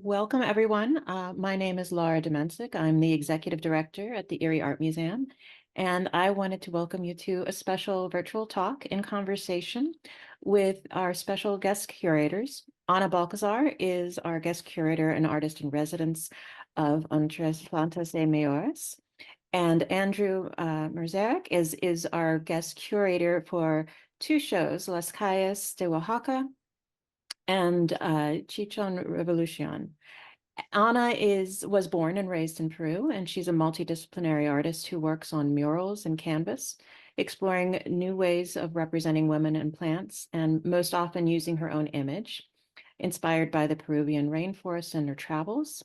Welcome, everyone. My name is Laura Domencic. I'm the Executive Director at the Erie Art Museum, and I wanted to welcome you to a special virtual talk in conversation with our special guest curators. Ana Balcazar is our guest curator and artist in residence of Entre Plantas y Mujeres, and Andrew Mroczek is our guest curator for two shows, Las Calles de Oaxaca and Chichon Revolución. Ana was born and raised in Peru, and she's a multidisciplinary artist who works on murals and canvas, exploring new ways of representing women and plants, and most often using her own image, inspired by the Peruvian rainforest in her travels,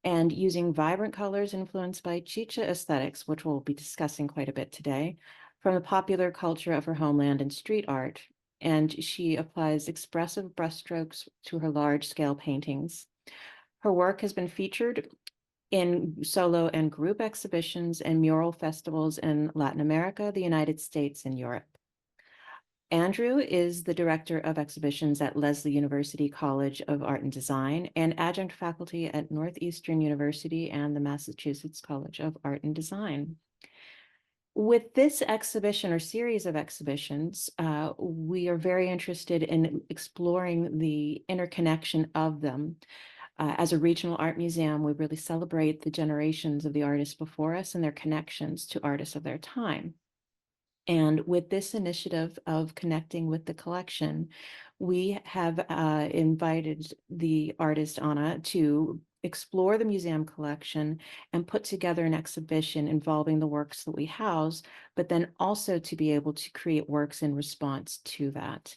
and using vibrant colors influenced by Chicha aesthetics, which we'll be discussing quite a bit today, from the popular culture of her homeland and street art. And she applies expressive brushstrokes to her large-scale paintings. Her work has been featured in solo and group exhibitions and mural festivals in Latin America, the United States, and Europe. Andrew is the Director of Exhibitions at Lesley University College of Art and Design and adjunct faculty at Northeastern University and the Massachusetts College of Art and Design. With this exhibition or series of exhibitions, we are very interested in exploring the interconnection of them. As a regional art museum, we really celebrate the generations of the artists before us and their connections to artists of their time. And with this initiative of connecting with the collection, we have invited the artist Ana to explore the museum collection and put together an exhibition involving the works that we house, but then also to be able to create works in response to that.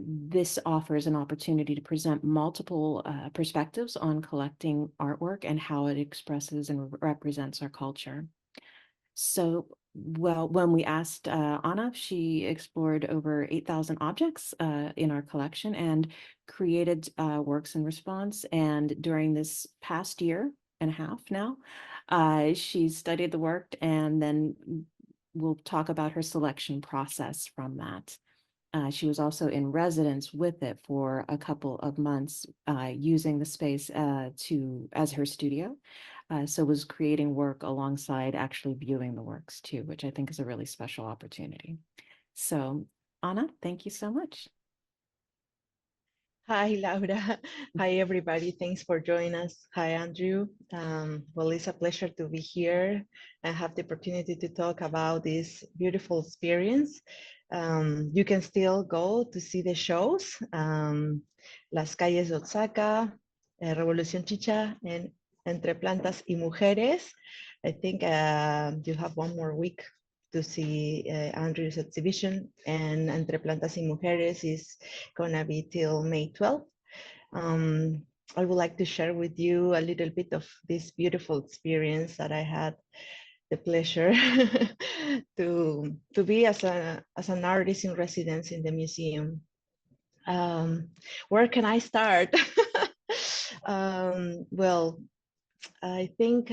This offers an opportunity to present multiple perspectives on collecting artwork and how it expresses and represents our culture. So, well, when we asked Ana, she explored over 8,000 objects in our collection and created works in response. And during this past year and a half now, she studied the work, and then we'll talk about her selection process from that. She was also in residence with it for a couple of months, using the space as her studio. So was creating work alongside actually viewing the works too, which I think is a really special opportunity. So Ana, thank you so much. Hi, Laura. Hi, everybody. Thanks for joining us. Hi, Andrew. Well, it's a pleasure to be here and have the opportunity to talk about this beautiful experience. You can still go to see the shows, Las Calles de Oaxaca, Revolución Chicha, and Entre Plantas y Mujeres. I think you have one more week to see Andrew's exhibition, and Entre Plantas y Mujeres is gonna be till May 12th. I would like to share with you a little bit of this beautiful experience that I had the pleasure to be as an artist in residence in the museum. Where can I start? Well, I think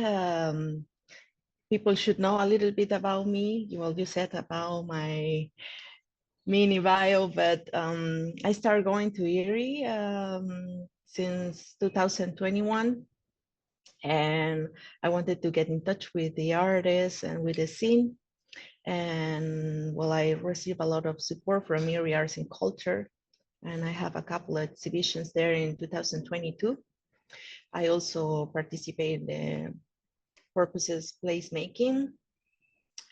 people should know a little bit about me. Well, you said about my mini bio, but I started going to Erie since 2021. And I wanted to get in touch with the artists and with the scene. And well, I received a lot of support from Erie Arts and Culture. And I have a couple of exhibitions there in 2022. I also participate in the Purposes Placemaking,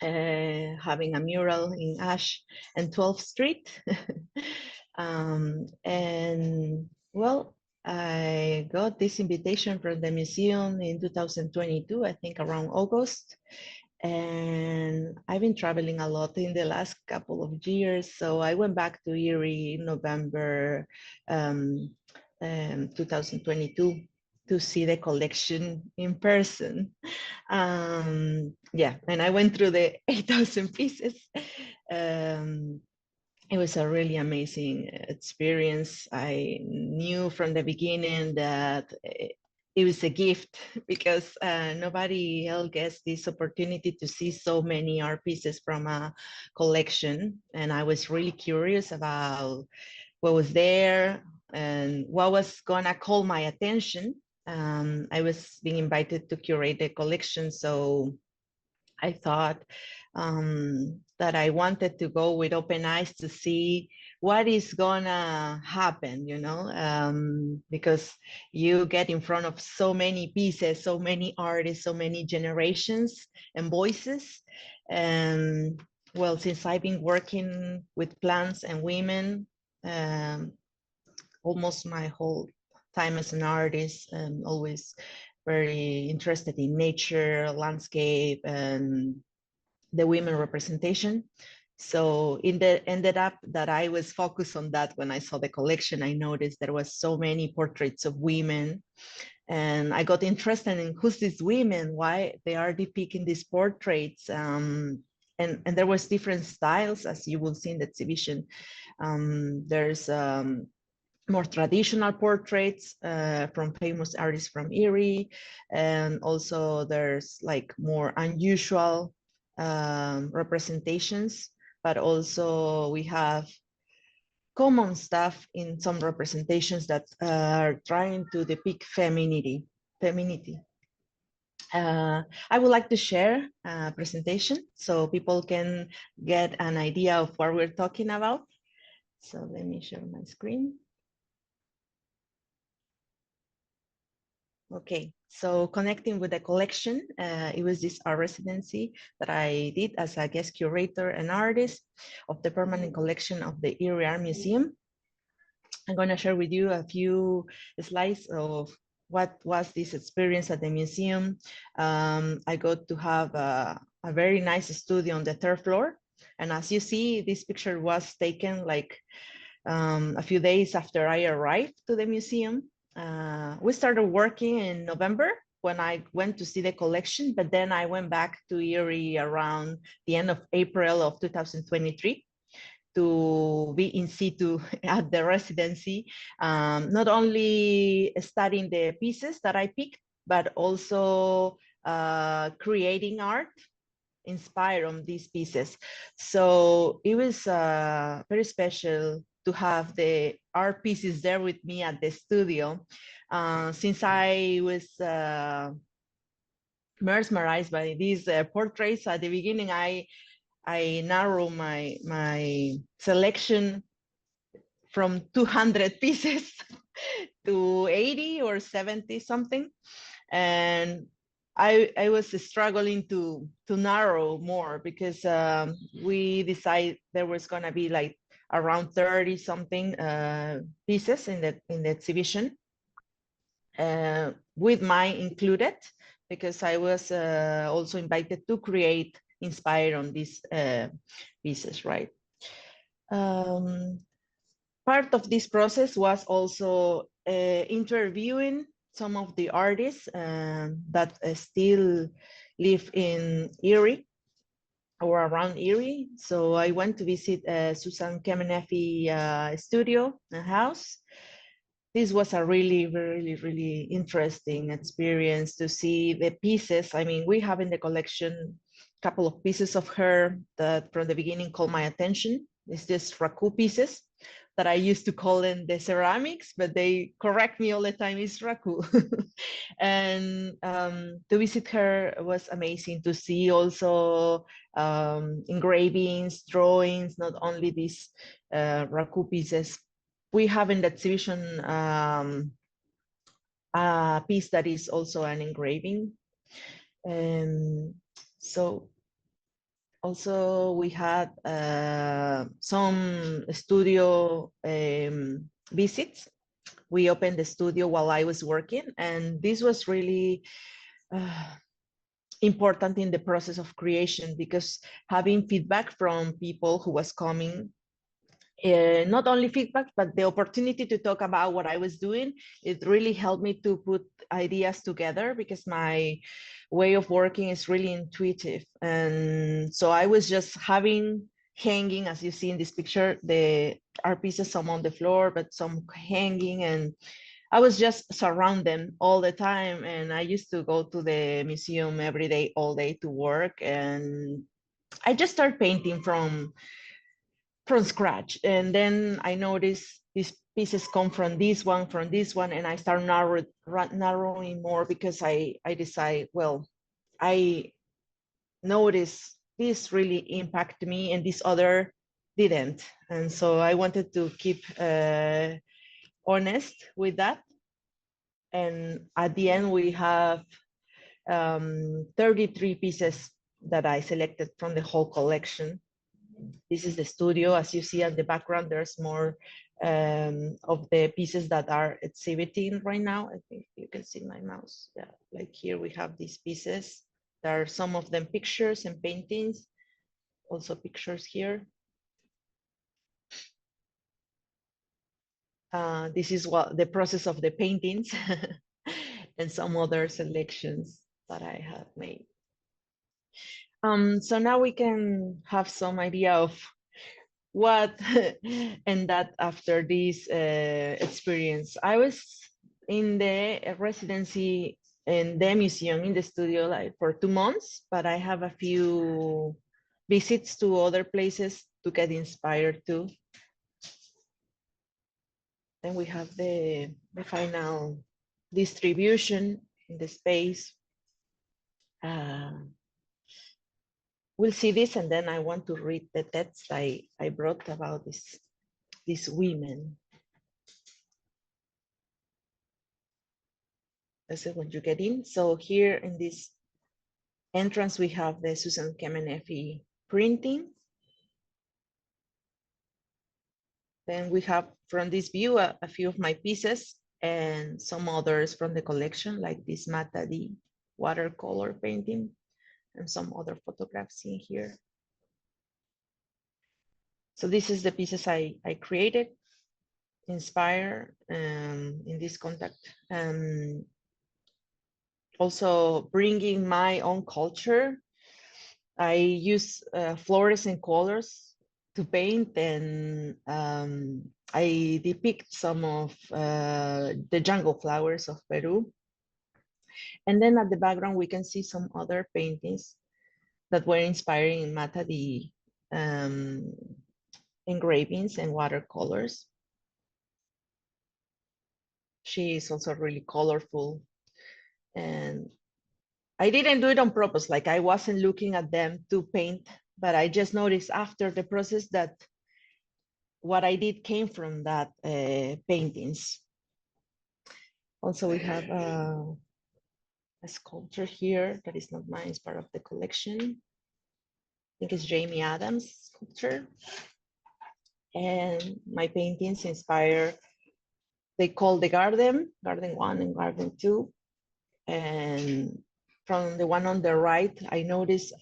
having a mural in Ash and 12th Street. And well, I got this invitation from the museum in 2022, I think around August. And I've been traveling a lot in the last couple of years. So I went back to Erie in November 2022 to see the collection in person. Yeah, and I went through the 8,000 pieces. It was a really amazing experience. I knew from the beginning that it was a gift because nobody else gets this opportunity to see so many art pieces from a collection. And I was really curious about what was there, And what was gonna call my attention, I was being invited to curate the collection, so I thought that I wanted to go with open eyes to see what is gonna happen, you know, because you get in front of so many pieces, so many artists, so many generations and voices. And well, since I've been working with plants and women almost my whole time as an artist, and always very interested in nature, landscape, and the women representation. So ended up that I was focused on that. When I saw the collection, I noticed there was so many portraits of women, and I got interested in who's these women, why they are depicting these portraits. And there was different styles, as you will see in the exhibition. There's more traditional portraits from famous artists from Erie, and also there's like more unusual representations, but also we have common stuff in some representations that are trying to depict femininity. I would like to share a presentation so people can get an idea of what we're talking about. So let me share my screen. Okay, so connecting with the collection, it was this art residency that I did as a guest curator and artist of the permanent collection of the Erie Art Museum. I'm going to share with you a few slides of what was this experience at the museum. I got to have a very nice studio on the third floor. And as you see, this picture was taken like a few days after I arrived to the museum. We started working in November when I went to see the collection, but then I went back to Erie around the end of April of 2023 to be in situ at the residency, not only studying the pieces that I picked, but also creating art inspired on these pieces. So it was very special to have the art pieces there with me at the studio. Since I was mesmerized by these portraits at the beginning, I narrow my selection from 200 pieces to 80 or 70 something. And I was struggling to narrow more because we decided there was going to be like around 30 something pieces in the exhibition, with mine included, because I was also invited to create inspired on these pieces, right? Part of this process was also interviewing some of the artists that still live in Erie or around Erie. So I went to visit Susan Kemenethi's studio and house. This was a really interesting experience to see the pieces. I mean, we have in the collection a couple of pieces of her that from the beginning caught my attention. It's just raku pieces that I used to call them the ceramics, but they correct me all the time, it's raku. And to visit her was amazing, to see also engravings, drawings, not only these raku pieces. We have in the exhibition a piece that is also an engraving. So also we had some studio visits. We opened the studio while I was working, and this was really important in the process of creation, because having feedback from people who was coming, not only feedback, but the opportunity to talk about what I was doing, it really helped me to put ideas together, because my way of working is really intuitive. And so I was just hanging, as you see in this picture, the art pieces, some on the floor, but some hanging, and I was just surround them all the time. And I used to go to the museum every day, all day to work. And I just started painting from scratch. And then I noticed these pieces come from this one, and I start narrowing more because I decide, well, I notice this really impacted me and this other didn't. And so I wanted to keep honest with that. And at the end, we have 33 pieces that I selected from the whole collection. This is the studio. As you see at the background, there's more of the pieces that are exhibiting right now. I think you can see my mouse. Yeah, like here we have these pieces. There are some of them pictures and paintings, also pictures here. This is what the process of the paintings and some other selections that I have made. So now we can have some idea of what and that after this experience. I was in the residency in the museum in the studio like for 2 months, but I have a few visits to other places to get inspired too. Then we have the final distribution in the space. We'll see this, and then I want to read the text I brought about these women. That's it when you get in. So here in this entrance, we have the Susan Kemenefi printing. Then we have from this view a few of my pieces and some others from the collection, like this Mata di watercolor painting and some other photographs in here. So this is the pieces I created, inspired in this contact. Also bringing my own culture. I use fluorescent colors to paint, and I depict some of the jungle flowers of Peru. And then at the background, we can see some other paintings that were inspiring in Mata di engravings and watercolors. She is also really colorful, and I didn't do it on purpose. Like I wasn't looking at them to paint, but I just noticed after the process that what I did came from that paintings. Also, we have a sculpture here that is not mine, it's part of the collection. I think it's Jamie Adams' sculpture. And my paintings inspire, they call the garden 1 and garden 2. And from the one on the right, I noticed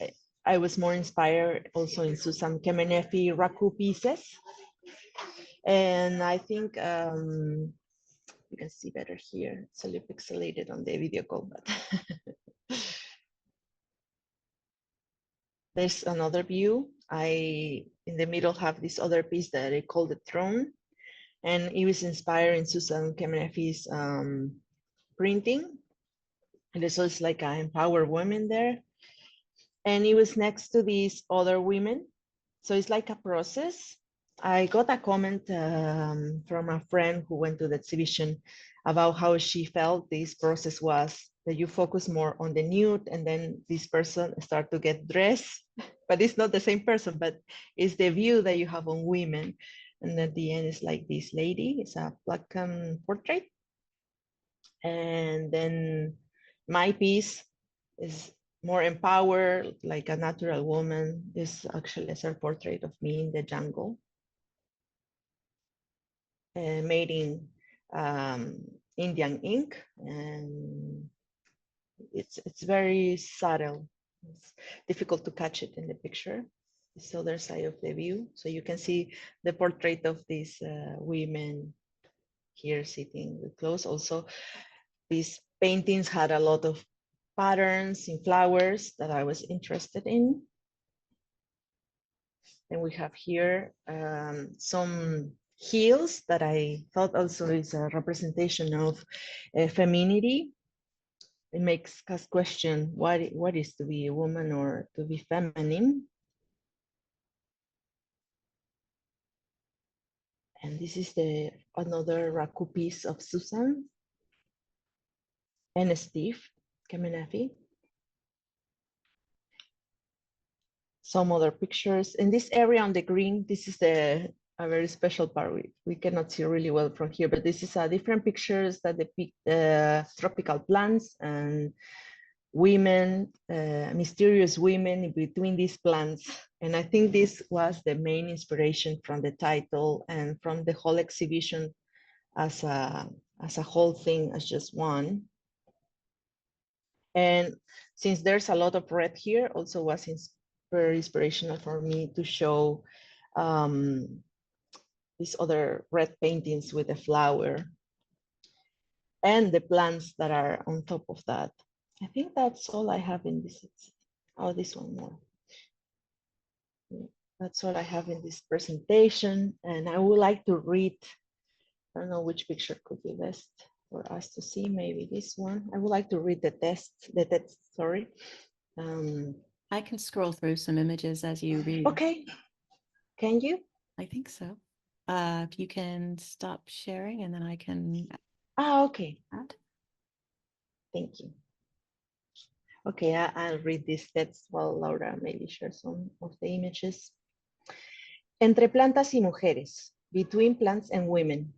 I was more inspired also in Susan Kemenefi raku pieces. And I think you can see better here. It's a little pixelated on the video call, but there's another view. I, in the middle, have this other piece that I call the throne. And it was inspired in Susan Kemenefi's printing. And so it's like I empower women there. And it was next to these other women. So it's like a process. I got a comment from a friend who went to the exhibition about how she felt this process was, that you focus more on the nude and then this person start to get dressed, but it's not the same person, but it's the view that you have on women. And at the end, it's like this lady, it's a black portrait. And then my piece is more empowered, like a natural woman. Is actually a self-portrait of me in the jungle. Made in Indian ink, and it's very subtle. It's difficult to catch it in the picture. It's the other side of the view, so you can see the portrait of these women here sitting with clothes. Also, these paintings had a lot of patterns in flowers that I was interested in. And we have here some heels that I thought also is a representation of femininity. It makes us question what is to be a woman or to be feminine. And this is another raku piece of Susan and Steve Kemenafi. Some other pictures. In this area on the green, this is a very special part. We cannot see really well from here, but this is different pictures that depict tropical plants and women, mysterious women in between these plants. And I think this was the main inspiration from the title and from the whole exhibition as a whole thing, as just one. And since there's a lot of red here, also was very inspirational for me to show these other red paintings with the flower and the plants that are on top of that. I think that's all I have in this. Oh, this one more. That's all I have in this presentation. And I would like to read, I don't know which picture could be best for us to see, maybe this one. I would like to read the text, sorry. I can scroll through some images as you read. Okay, can you? I think so. If you can stop sharing and then I can Okay. add. Thank you. Okay, I'll read this text while Laura maybe shares some of the images. Entre Plantas y Mujeres, Between Plants and Women.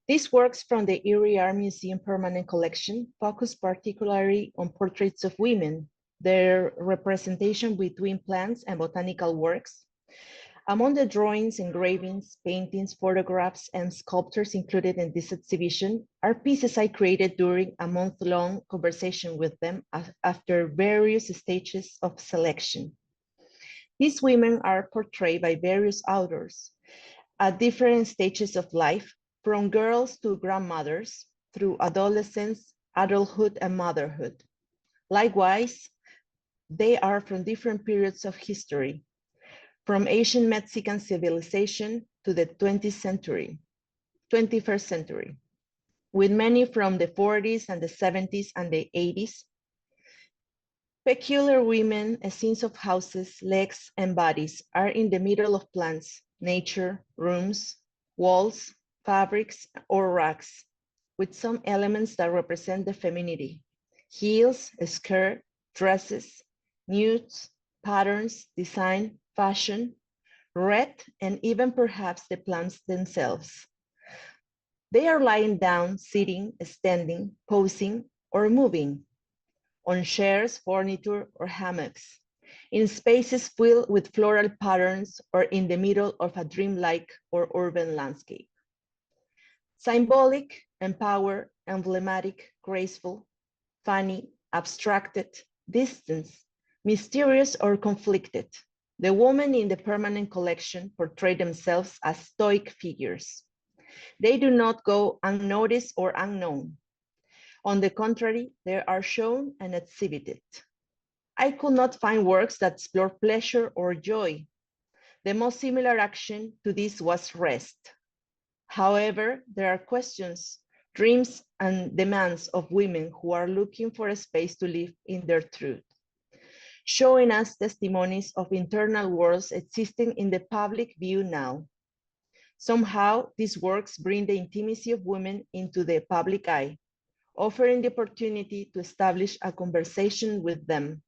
These works from the EAM Museum Permanent Collection focus particularly on portraits of women, their representation between plants and botanical works. Among the drawings, engravings, paintings, photographs, and sculptures included in this exhibition are pieces I created during a month-long conversation with them after various stages of selection. These women are portrayed by various authors at different stages of life, from girls to grandmothers, through adolescence, adulthood, and motherhood. Likewise, they are from different periods of history, from ancient Mexican civilization to the 21st century, with many from the 40s and the 70s and the 80s. Peculiar women, scenes of houses, legs, and bodies are in the middle of plants, nature, rooms, walls, fabrics, or racks, with some elements that represent the femininity: heels, a skirt, dresses, nudes, patterns, design, fashion, red, and even perhaps the plants themselves. They are lying down, sitting, standing, posing, or moving on chairs, furniture, or hammocks, in spaces filled with floral patterns, or in the middle of a dreamlike or urban landscape. Symbolic, empowered, emblematic, graceful, funny, abstracted, distant, mysterious, or conflicted, the women in the permanent collection portray themselves as stoic figures. They do not go unnoticed or unknown. On the contrary, they are shown and exhibited. I could not find works that explore pleasure or joy. The most similar action to this was rest. However, there are questions, dreams, and demands of women who are looking for a space to live in their truth, showing us testimonies of internal worlds existing in the public view now. Somehow, these works bring the intimacy of women into the public eye, offering the opportunity to establish a conversation with them.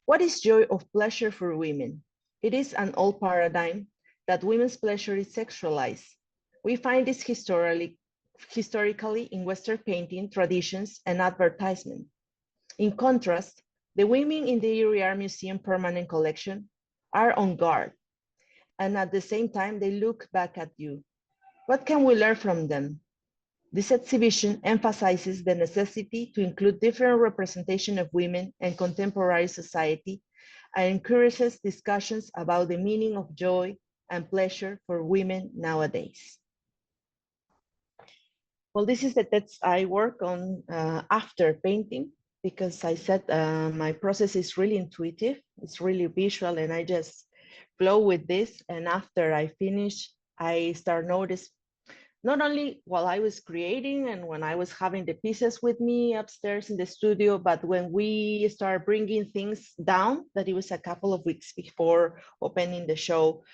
What is joy or pleasure for women? It is an old paradigm that women's pleasure is sexualized. We find this historically in Western painting traditions and advertisement. In contrast, the women in the EAM Museum Permanent Collection are on guard, and at the same time, they look back at you. What can we learn from them? This exhibition emphasizes the necessity to include different representation of women in contemporary society and encourages discussions about the meaning of joy and pleasure for women nowadays. Well, this is the text I work on after painting, because I said my process is really intuitive, it's really visual, and I just flow with this. And after I finish, I start notice, not only while I was creating and when I was having the pieces with me upstairs in the studio, but when we start bringing things down, that it was a couple of weeks before opening the show,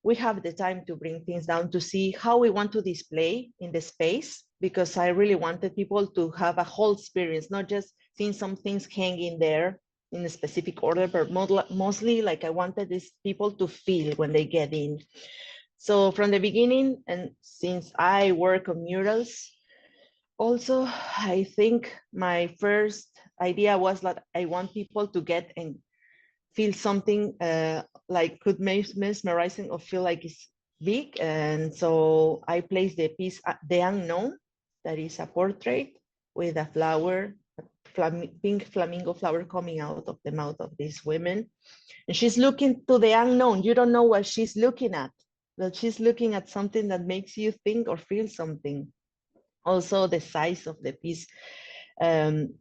we have the time to bring things down to see how we want to display in the space, because I really wanted people to have a whole experience, not just seeing some things hanging there in a specific order, but mostly like I wanted these people to feel when they get in. So from the beginning, and since I work on murals, also, I think my first idea was that I want people to get and feel something like could mesmerizing or feel like it's big. And so I placed the piece, The Unknown, that is a portrait with a flower, pink flamingo flower coming out of the mouth of this woman. And she's looking to the unknown. You don't know what she's looking at, but she's looking at something that makes you think or feel something. Also, the size of the piece um,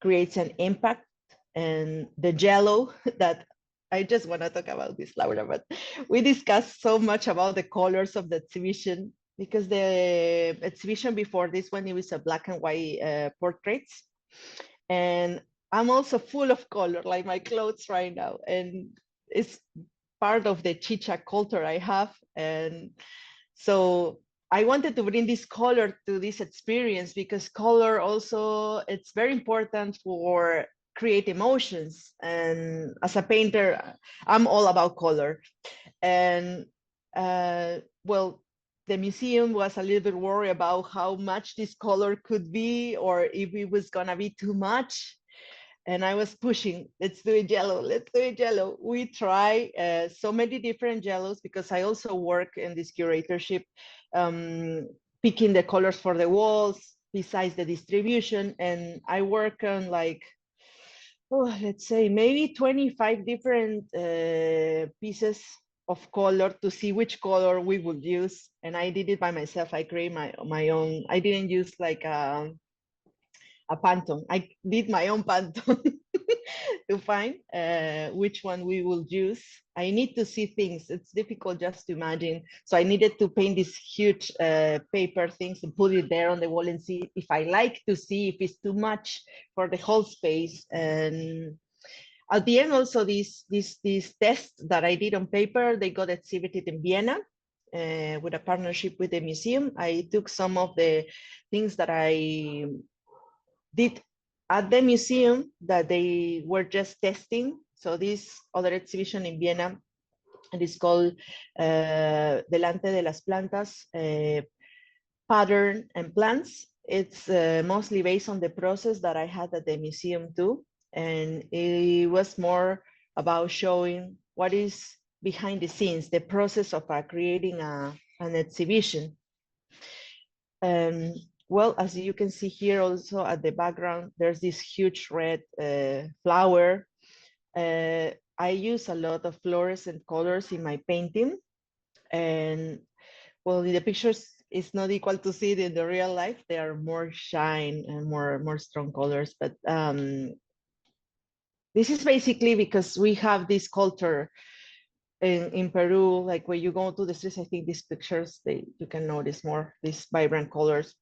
creates an impact, and the yellow that I just want to talk about this, Laura, but we discussed so much about the colors of the exhibition, because the exhibition before this one, it was a black and white portraits. And I'm also full of color, like my clothes right now. And it's part of the chicha culture I have. And so I wanted to bring this color to this experience, because color also, it's very important for create emotions. And as a painter, I'm all about color. And well, the museum was a little bit worried about how much this color could be, or if it was gonna be too much. And I was pushing, let's do it yellow, let's do it yellow. We try so many different yellows, because I also work in this curatorship, picking the colors for the walls, besides the distribution. And I work on like, oh, let's say maybe 25 different pieces of color to see which color we would use. And I did it by myself. I create my own. I didn't use like a Pantone. I did my own Pantone to find which one we will use. I need to see things. It's difficult just to imagine. So I needed to paint these huge paper things and put it there on the wall and see if I like to see if it's too much for the whole space. And at the end, also these tests that I did on paper, they got exhibited in Vienna with a partnership with the museum. I took some of the things that I did at the museum that they were just testing. So this other exhibition in Vienna, it is called Delante de las Plantas, Pattern and Plants. It's mostly based on the process that I had at the museum too. And it was more about showing what is behind the scenes, the process of creating an exhibition. Well, as you can see here also at the background, there's this huge red flower. I use a lot of fluorescent colors in my painting. And well, in the pictures, it's not equal to see it in the real life. They are more shine and more strong colors. But this is basically because we have this culture in Peru, like when you go to the streets, I think these pictures, you can notice more these vibrant colors.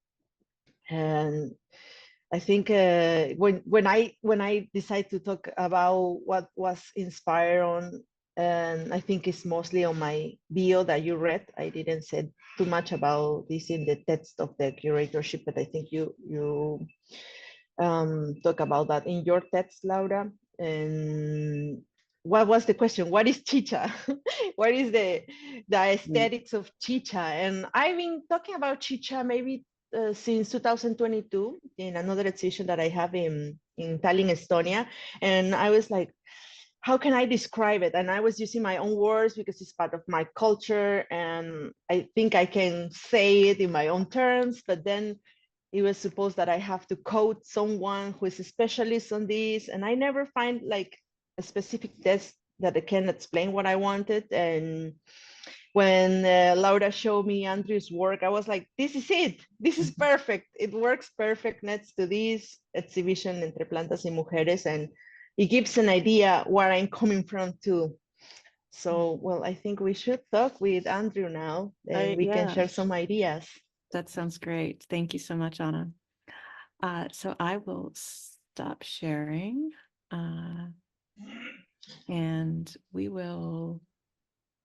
And I think when I decide to talk about what was inspired on, and I think it's mostly on my bio that you read. I didn't say too much about this in the text of the curatorship, but I think you talk about that in your text, Laura. And what was the question? What is chicha? What is the aesthetics of chicha? And I've been talking about chicha maybe since 2022 in another exhibition that I have in Tallinn, Estonia. And I was like, how can I describe it? And I was using my own words because it's part of my culture. And I think I can say it in my own terms, but then it was supposed that I have to quote someone who is a specialist on this. And I never find like a specific text that can explain what I wanted. And when Laura showed me Andrew's work, I was like, this is it. This is perfect. It works perfect next to this exhibition, Entre Plantas y Mujeres. And it gives an idea where I'm coming from too. So, well, I think we should talk with Andrew now and we can share some ideas. That sounds great. Thank you so much, Anna. So I will stop sharing and we will,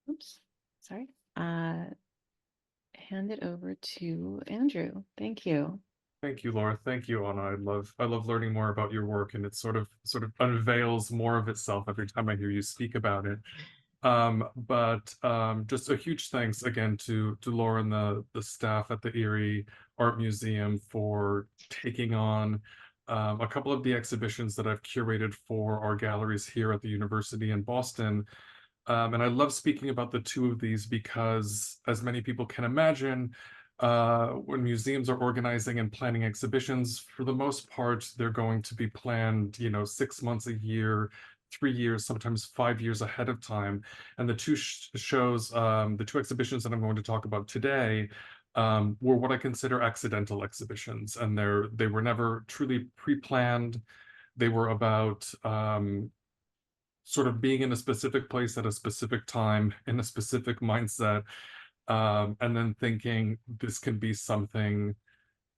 oops. sorry, hand it over to Andrew. Thank you. Thank you, Laura. Thank you, Anna. I love learning more about your work, and it sort of unveils more of itself every time I hear you speak about it. Just a huge thanks again to Laura and the staff at the Erie Art Museum for taking on a couple of the exhibitions that I've curated for our galleries here at the university in Boston. And I love speaking about the two of these because, as many people can imagine, when museums are organizing and planning exhibitions, for the most part, they're going to be planned, 6 months a year, 3 years, sometimes 5 years ahead of time. And the two shows, the two exhibitions that I'm going to talk about today, were what I consider accidental exhibitions, and they were never truly pre-planned. They were about sort of being in a specific place at a specific time in a specific mindset, and then thinking this can be something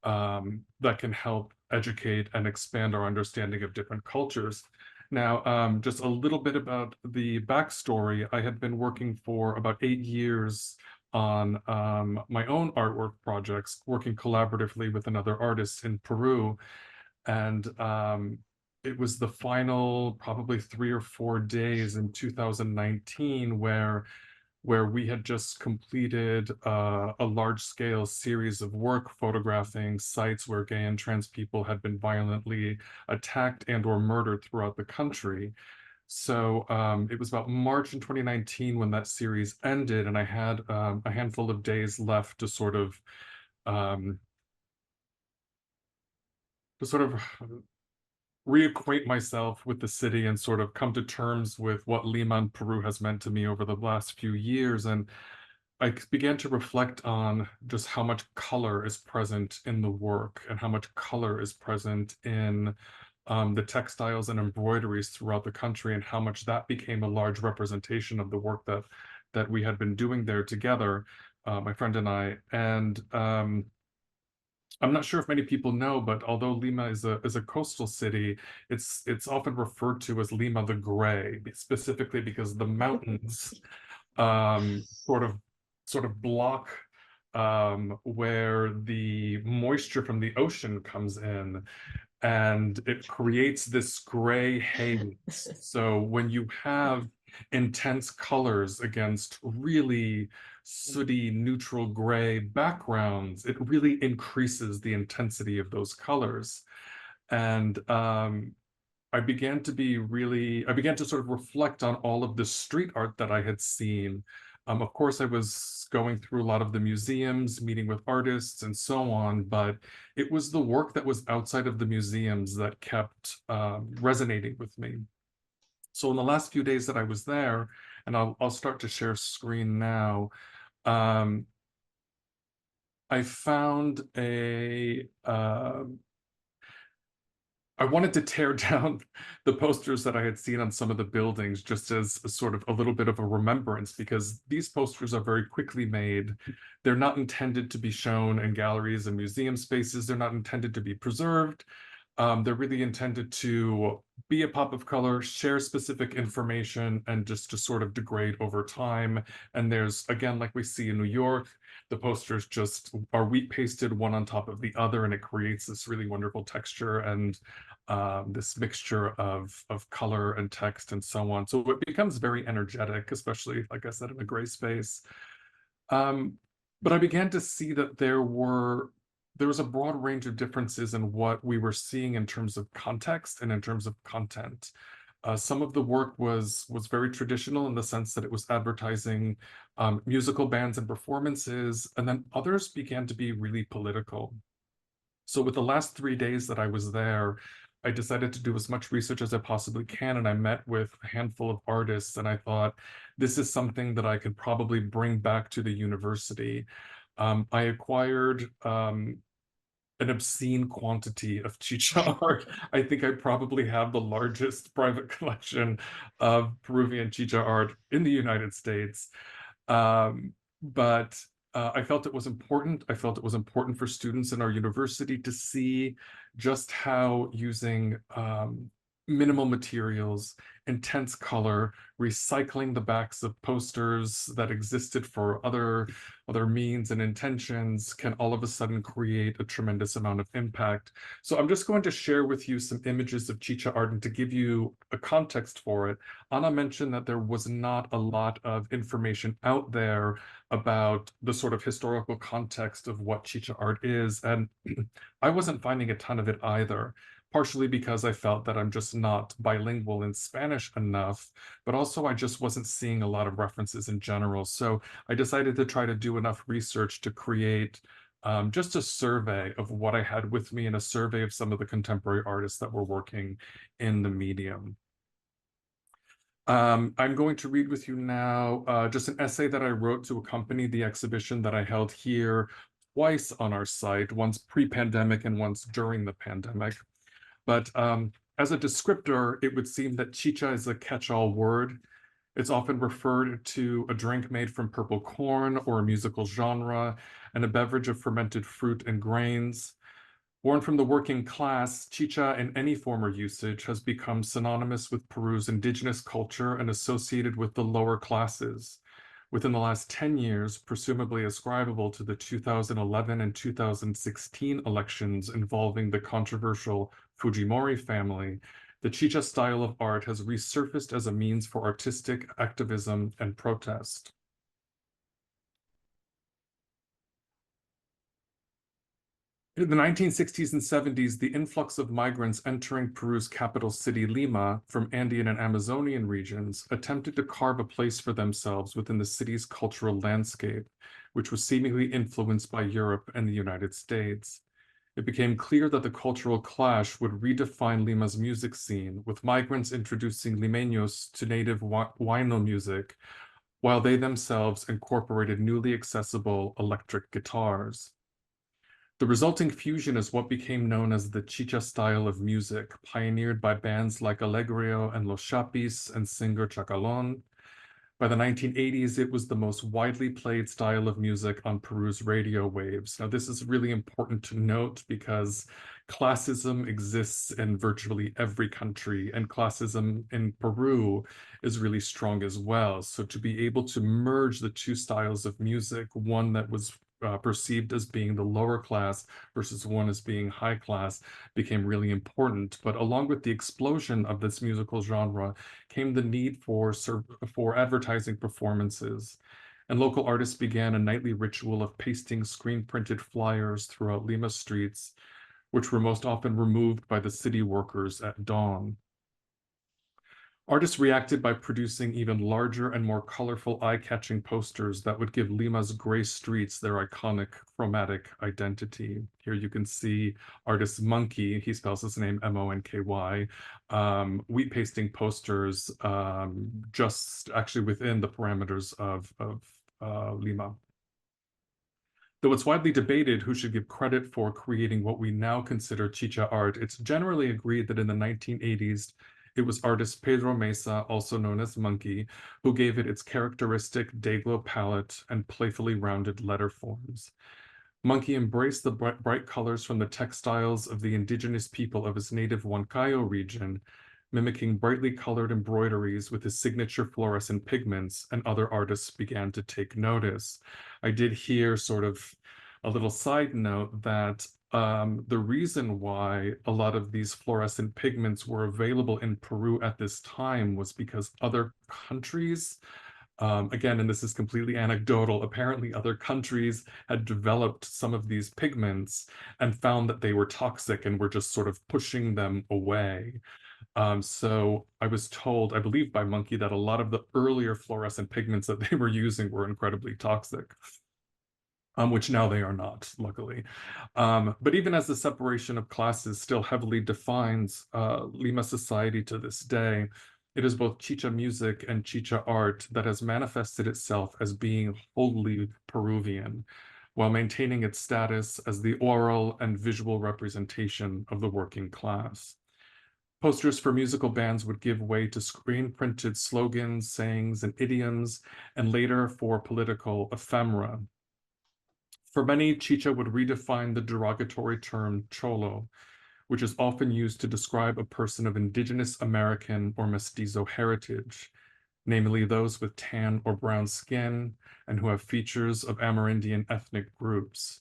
that can help educate and expand our understanding of different cultures. Now, just a little bit about the backstory. I had been working for about 8 years on my own artwork projects, working collaboratively with another artist in Peru. And it was the final probably 3 or 4 days in 2019 where we had just completed a large-scale series of work photographing sites where gay and trans people had been violently attacked and or murdered throughout the country. So it was about March in 2019 when that series ended, and I had a handful of days left to sort of um, reacquaint myself with the city and sort of come to terms with what Lima and Peru has meant to me over the last few years. And I began to reflect on just how much color is present in the work and how much color is present in the textiles and embroideries throughout the country, and how much that became a large representation of the work that we had been doing there together, my friend and I. And I'm not sure if many people know, but although Lima is a coastal city, it's often referred to as Lima the Gray, specifically because the mountains sort of block where the moisture from the ocean comes in, and it creates this gray haze. So when you have intense colors against really sooty neutral gray backgrounds, it really increases the intensity of those colors. And I began to sort of reflect on all of the street art that I had seen. Of course, I was going through a lot of the museums, meeting with artists and so on, but it was the work that was outside of the museums that kept resonating with me. So in the last few days that I was there, and I'll start to share screen now, I found I wanted to tear down the posters that I had seen on some of the buildings just as a sort of a little bit of a remembrance, because these posters are very quickly made. They're not intended to be shown in galleries and museum spaces. They're not intended to be preserved. They're really intended to be a pop of color, share specific information, and just to sort of degrade over time. And there's, again, like we see in New York, the posters just are wheat pasted one on top of the other, and it creates this really wonderful texture and this mixture of color and text and so on. So it becomes very energetic, especially, like I said, in a gray space. But I began to see that there was a broad range of differences in what we were seeing in terms of context and in terms of content. Some of the work was very traditional in the sense that it was advertising musical bands and performances, and then others began to be really political. So with the last 3 days that I was there, I decided to do as much research as I possibly can, and I met with a handful of artists, and I thought, this is something that I could probably bring back to the university. I acquired an obscene quantity of Chicha art. I think I probably have the largest private collection of Peruvian Chicha art in the United States. But I felt it was important. I felt it was important for students in our university to see just how using minimal materials, intense color, recycling the backs of posters that existed for other means and intentions can all of a sudden create a tremendous amount of impact. So I'm just going to share with you some images of Chicha art, and to give you a context for it, Ana mentioned that there was not a lot of information out there about the sort of historical context of what Chicha art is, and I wasn't finding a ton of it either. Partially because I felt that I'm just not bilingual in Spanish enough, but also I just wasn't seeing a lot of references in general. So I decided to try to do enough research to create just a survey of what I had with me and a survey of some of the contemporary artists that were working in the medium. I'm going to read with you now just an essay that I wrote to accompany the exhibition that I held here twice on our site, once pre-pandemic and once during the pandemic. But as a descriptor, it would seem that chicha is a catch-all word. It's often referred to a drink made from purple corn or a musical genre and a beverage of fermented fruit and grains. Born from the working class, chicha in any form or usage has become synonymous with Peru's indigenous culture and associated with the lower classes. Within the last 10 years, presumably ascribable to the 2011 and 2016 elections involving the controversial Fujimori family, the chicha style of art has resurfaced as a means for artistic activism and protest. In the 1960s and 70s, the influx of migrants entering Peru's capital city, Lima, from Andean and Amazonian regions, attempted to carve a place for themselves within the city's cultural landscape, which was seemingly influenced by Europe and the United States. It became clear that the cultural clash would redefine Lima's music scene, with migrants introducing limeños to native huayno music, while they themselves incorporated newly accessible electric guitars. The resulting fusion is what became known as the chicha style of music, pioneered by bands like Alegrio and Los Chapis and singer Chacalón. By the 1980s, it was the most widely played style of music on Peru's radio waves. Now, this is really important to note because classism exists in virtually every country, and classism in Peru is really strong as well. So to be able to merge the two styles of music, one that was perceived as being the lower class versus one as being high class, became really important. But along with the explosion of this musical genre came the need for advertising performances. And local artists began a nightly ritual of pasting screen-printed flyers throughout Lima streets, which were most often removed by the city workers at dawn. Artists reacted by producing even larger and more colorful, eye-catching posters that would give Lima's gray streets their iconic chromatic identity. Here you can see artist Monkey, he spells his name M-O-N-K-Y, wheat pasting posters just actually within the parameters of Lima. Though it's widely debated who should give credit for creating what we now consider chicha art, it's generally agreed that in the 1980s, it was artist Pedro Mesa, also known as Monkey, who gave it its characteristic day-glow palette and playfully rounded letter forms. Monkey embraced the bright colors from the textiles of the indigenous people of his native Huancayo region, mimicking brightly colored embroideries with his signature fluorescent pigments, and other artists began to take notice. I did hear sort of a little side note that the reason why a lot of these fluorescent pigments were available in Peru at this time was because other countries, again, and this is completely anecdotal, apparently other countries had developed some of these pigments and found that they were toxic and were just sort of pushing them away. So I was told, I believe by Monkey, that a lot of the earlier fluorescent pigments that they were using were incredibly toxic. Which now they are not, luckily. But even as the separation of classes still heavily defines Lima society to this day, it is both chicha music and chicha art that has manifested itself as being wholly Peruvian, while maintaining its status as the oral and visual representation of the working class. Posters for musical bands would give way to screen-printed slogans, sayings, and idioms, and later for political ephemera. For many, chicha would redefine the derogatory term cholo, which is often used to describe a person of indigenous American or mestizo heritage, namely those with tan or brown skin and who have features of Amerindian ethnic groups.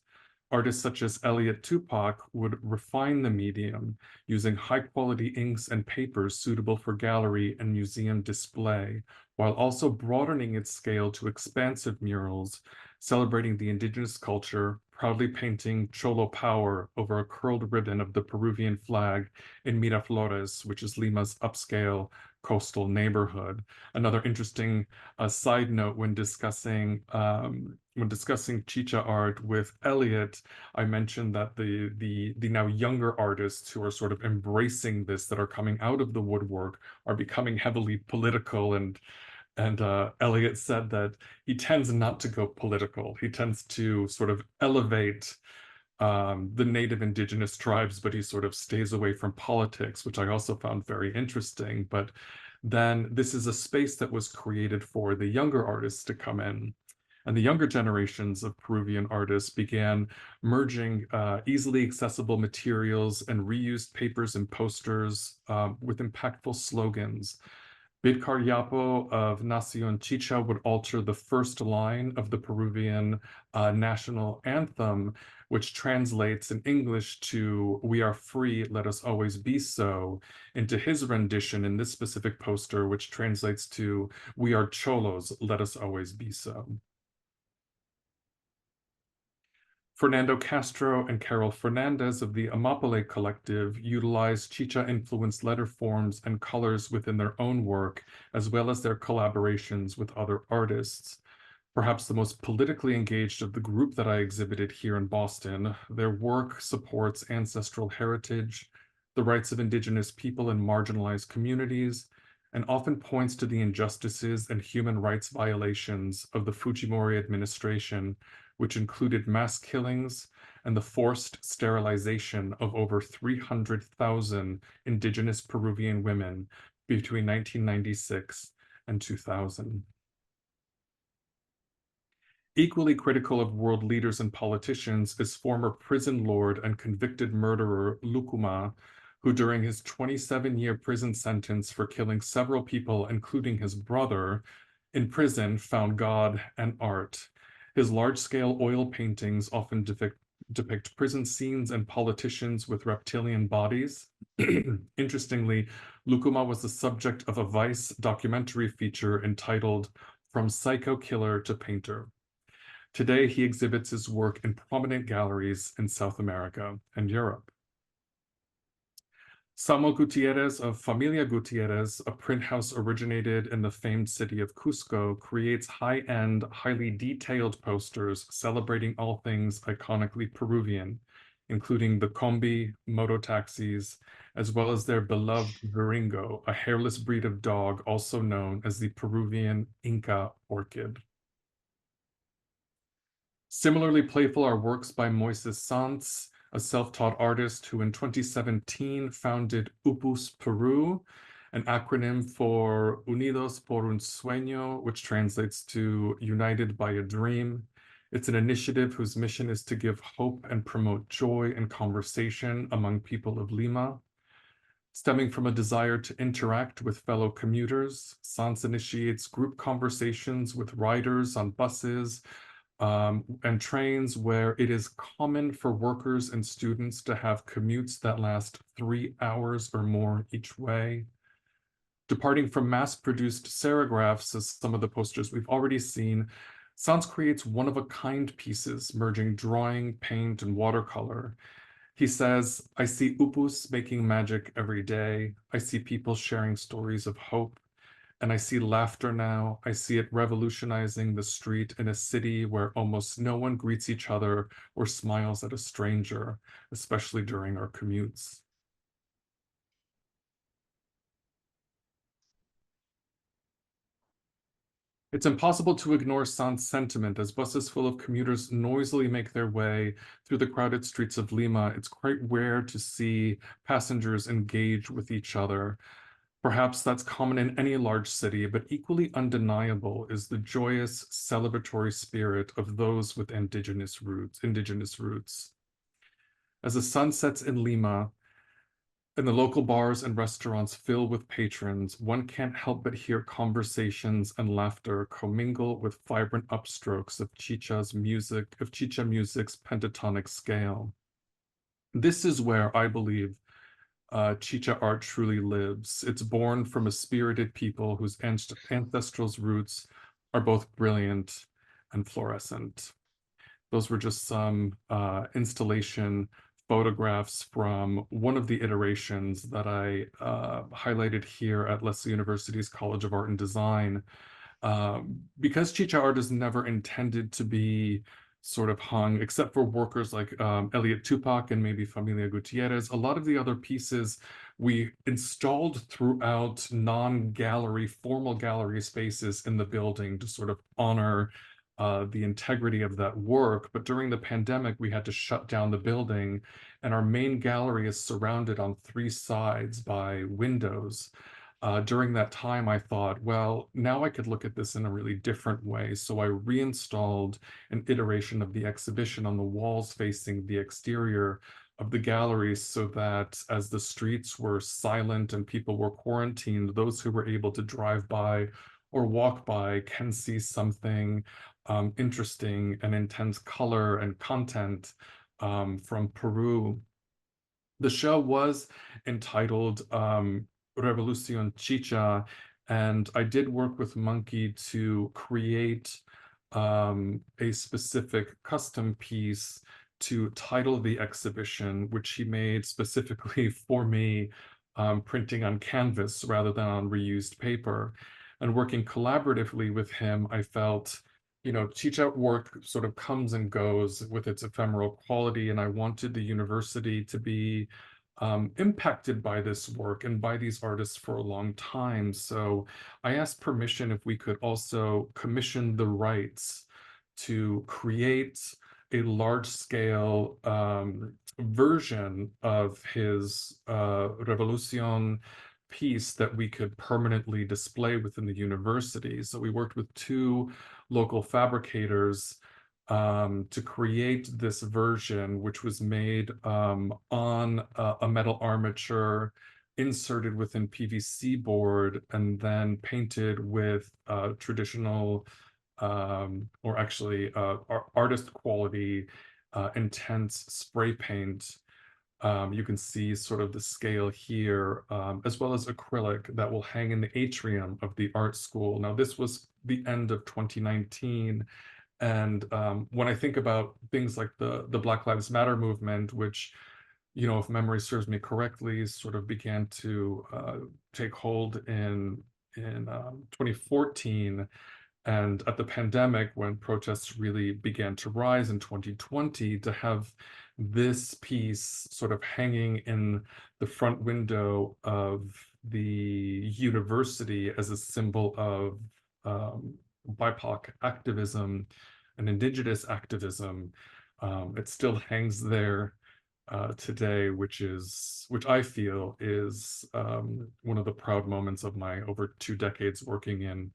Artists such as Elliot Tupac would refine the medium using high-quality inks and papers suitable for gallery and museum display, while also broadening its scale to expansive murals, celebrating the indigenous culture, proudly painting Cholo power over a curled ribbon of the Peruvian flag in Miraflores, which is Lima's upscale coastal neighborhood. Another interesting side note when discussing Chicha art with Elliot, I mentioned that the now younger artists who are sort of embracing this, that are coming out of the woodwork, are becoming heavily political, and Elliot said that he tends not to go political. He tends to sort of elevate the native indigenous tribes, but he sort of stays away from politics, which I also found very interesting. But then this is a space that was created for the younger artists to come in. And the younger generations of Peruvian artists began merging easily accessible materials and reused papers and posters with impactful slogans. Bidkar Yapo of Nación Chicha would alter the first line of the Peruvian national anthem, which translates in English to "We are free, let us always be so," into his rendition in this specific poster, which translates to "We are cholos, let us always be so." Fernando Castro and Carol Fernandez of the Amapale Collective utilized Chicha-influenced letter forms and colors within their own work, as well as their collaborations with other artists. Perhaps the most politically engaged of the group that I exhibited here in Boston, their work supports ancestral heritage, the rights of indigenous people in marginalized communities, and often points to the injustices and human rights violations of the Fujimori administration, which included mass killings and the forced sterilization of over 300,000 indigenous Peruvian women between 1996 and 2000. Equally critical of world leaders and politicians is former prison lord and convicted murderer Lucuma, who during his 27-year prison sentence for killing several people, including his brother, in prison found God and art. His large-scale oil paintings often depict prison scenes and politicians with reptilian bodies. Interestingly, Lucuma was the subject of a Vice documentary feature entitled "From Psycho Killer to Painter." Today, he exhibits his work in prominent galleries in South America and Europe. Samuel Gutierrez of Familia Gutierrez, a print house originated in the famed city of Cusco, creates high-end, highly detailed posters celebrating all things iconically Peruvian, including the combi, moto taxis, as well as their beloved viringo, a hairless breed of dog also known as the Peruvian Inca orchid. Similarly playful are works by Moises Sanz, a self-taught artist who in 2017 founded UPUS Peru, an acronym for Unidos por un Sueño, which translates to United by a Dream. It's an initiative whose mission is to give hope and promote joy and conversation among people of Lima. Stemming from a desire to interact with fellow commuters, Sanz initiates group conversations with riders on buses, and trains where it is common for workers and students to have commutes that last 3 hours or more each way. Departing from mass-produced serigraphs, as some of the posters we've already seen, Sanz creates one-of-a-kind pieces, merging drawing, paint, and watercolor. He says, "I see upus making magic every day. I see people sharing stories of hope. And I see laughter now. I see it revolutionizing the street in a city where almost no one greets each other or smiles at a stranger, especially during our commutes." It's impossible to ignore Sanz's sentiment as buses full of commuters noisily make their way through the crowded streets of Lima. It's quite rare to see passengers engage with each other. Perhaps that's common in any large city, but equally undeniable is the joyous, celebratory spirit of those with indigenous roots. As the sun sets in Lima, In the local bars and restaurants filled with patrons, one can't help but hear conversations and laughter commingle with vibrant upstrokes of Chicha music's pentatonic scale. This is where I believe Chicha art truly lives. It's born from a spirited people whose ancestral roots are both brilliant and fluorescent. Those were just some installation photographs from one of the iterations that I highlighted here at Leicester University's College of Art and Design. Because Chicha art is never intended to be sort of hung, except for workers like Elliot Tupac and maybe Familia Gutierrez, a lot of the other pieces we installed throughout non-gallery, formal gallery spaces in the building to sort of honor the integrity of that work. But during the pandemic, we had to shut down the building, and our main gallery is surrounded on 3 sides by windows. During that time, I thought, well, now I could look at this in a really different way. So I reinstalled an iteration of the exhibition on the walls facing the exterior of the galleries, so that as the streets were silent and people were quarantined, those who were able to drive by or walk by can see something interesting and intense color and content from Peru. The show was entitled Revolución Chicha, and I did work with Monkey to create a specific custom piece to title the exhibition, which he made specifically for me, printing on canvas rather than on reused paper. And working collaboratively with him, I felt, Chicha work sort of comes and goes with its ephemeral quality, and I wanted the university to be impacted by this work and by these artists for a long time. So I asked permission if we could also commission the rights to create a large-scale version of his Revolución piece that we could permanently display within the university. So we worked with 2 local fabricators to create this version, which was made on a metal armature inserted within PVC board and then painted with traditional or actually artist quality intense spray paint. You can see sort of the scale here, as well as acrylic that will hang in the atrium of the art school. Now, this was the end of 2019. And when I think about things like the Black Lives Matter movement, which, if memory serves me correctly, sort of began to take hold in 2014, and at the pandemic, when protests really began to rise in 2020, to have this piece sort of hanging in the front window of the university as a symbol of BIPOC activism and indigenous activism, it still hangs there today, which I feel is one of the proud moments of my over 2 decades working in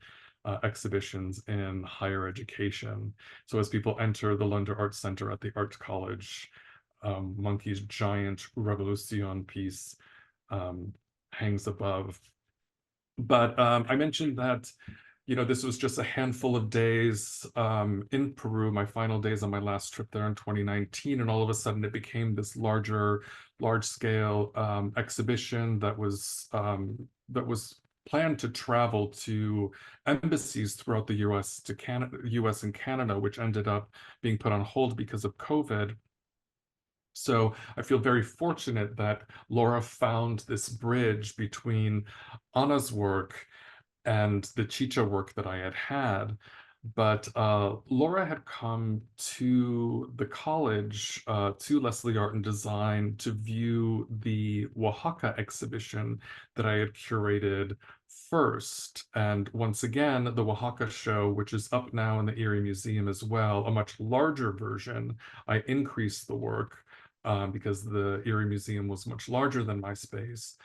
exhibitions in higher education. So as people enter the London Arts Center at the Art College, Monkey's giant Revolution piece hangs above. But I mentioned that, this was just a handful of days in Peru, my final days on my last trip there in 2019, and all of a sudden it became this large-scale exhibition that was planned to travel to embassies throughout the U.S. to U.S. and Canada, which ended up being put on hold because of COVID. So I feel very fortunate that Laura found this bridge between Anna's work and the Chicha work that I had. But Laura had come to the college, to Leslie Art and Design, to view the Oaxaca exhibition that I had curated first. And once again, the Oaxaca show, which is up now in the Erie Museum as well, a much larger version. I increased the work because the Erie Museum was much larger than my space.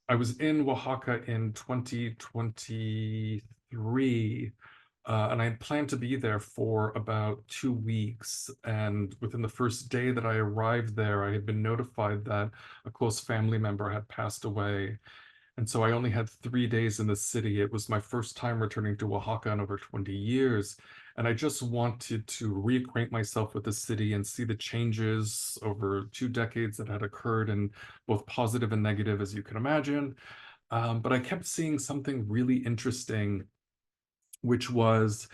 I was in Oaxaca in 2023 And I had planned to be there for about 2 weeks. And within the first day that I arrived there, I had been notified that a close family member had passed away. And so I only had 3 days in the city. It was my first time returning to Oaxaca in over 20 years. And I just wanted to reacquaint myself with the city and see the changes over 2 decades that had occurred, in both positive and negative, as you can imagine. But I kept seeing something really interesting, which was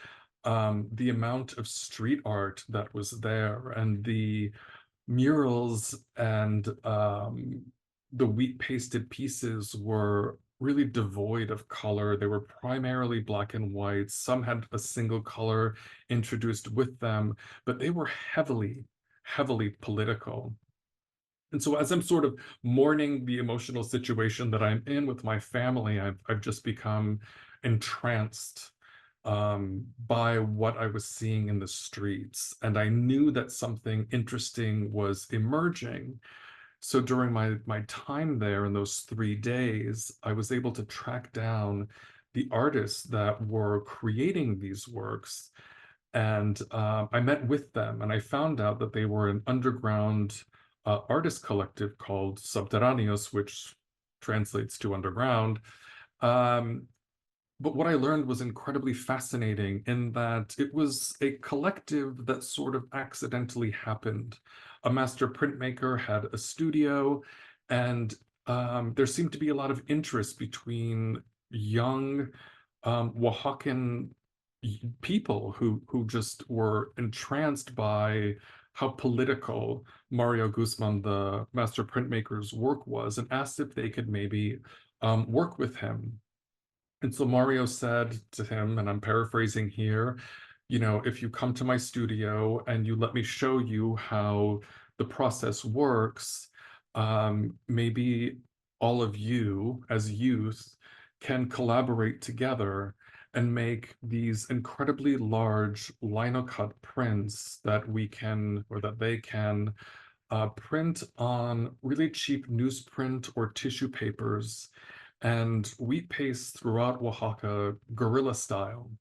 the amount of street art that was there, and the murals and the wheat pasted pieces were really devoid of color. They were primarily black and white. Some had a single color introduced with them, but they were heavily, heavily political. And so as I'm sort of mourning the emotional situation that I'm in with my family, I've just become entranced by what I was seeing in the streets. And I knew that something interesting was emerging. So during my time there in those 3 days, I was able to track down the artists that were creating these works. And I met with them, and I found out that they were an underground artist collective called Subterráneos, which translates to underground. But what I learned was incredibly fascinating, in that it was a collective that sort of accidentally happened. A master printmaker had a studio, and there seemed to be a lot of interest between young Oaxacan people who just were entranced by how political Mario Guzman, the master printmaker's work was, and asked if they could maybe work with him. And so Mario said to him, and I'm paraphrasing here, if you come to my studio and you let me show you how the process works, maybe all of you as youth can collaborate together and make these incredibly large linocut prints that we can, or that they can, print on really cheap newsprint or tissue papers and wheat paste throughout Oaxaca, guerrilla style,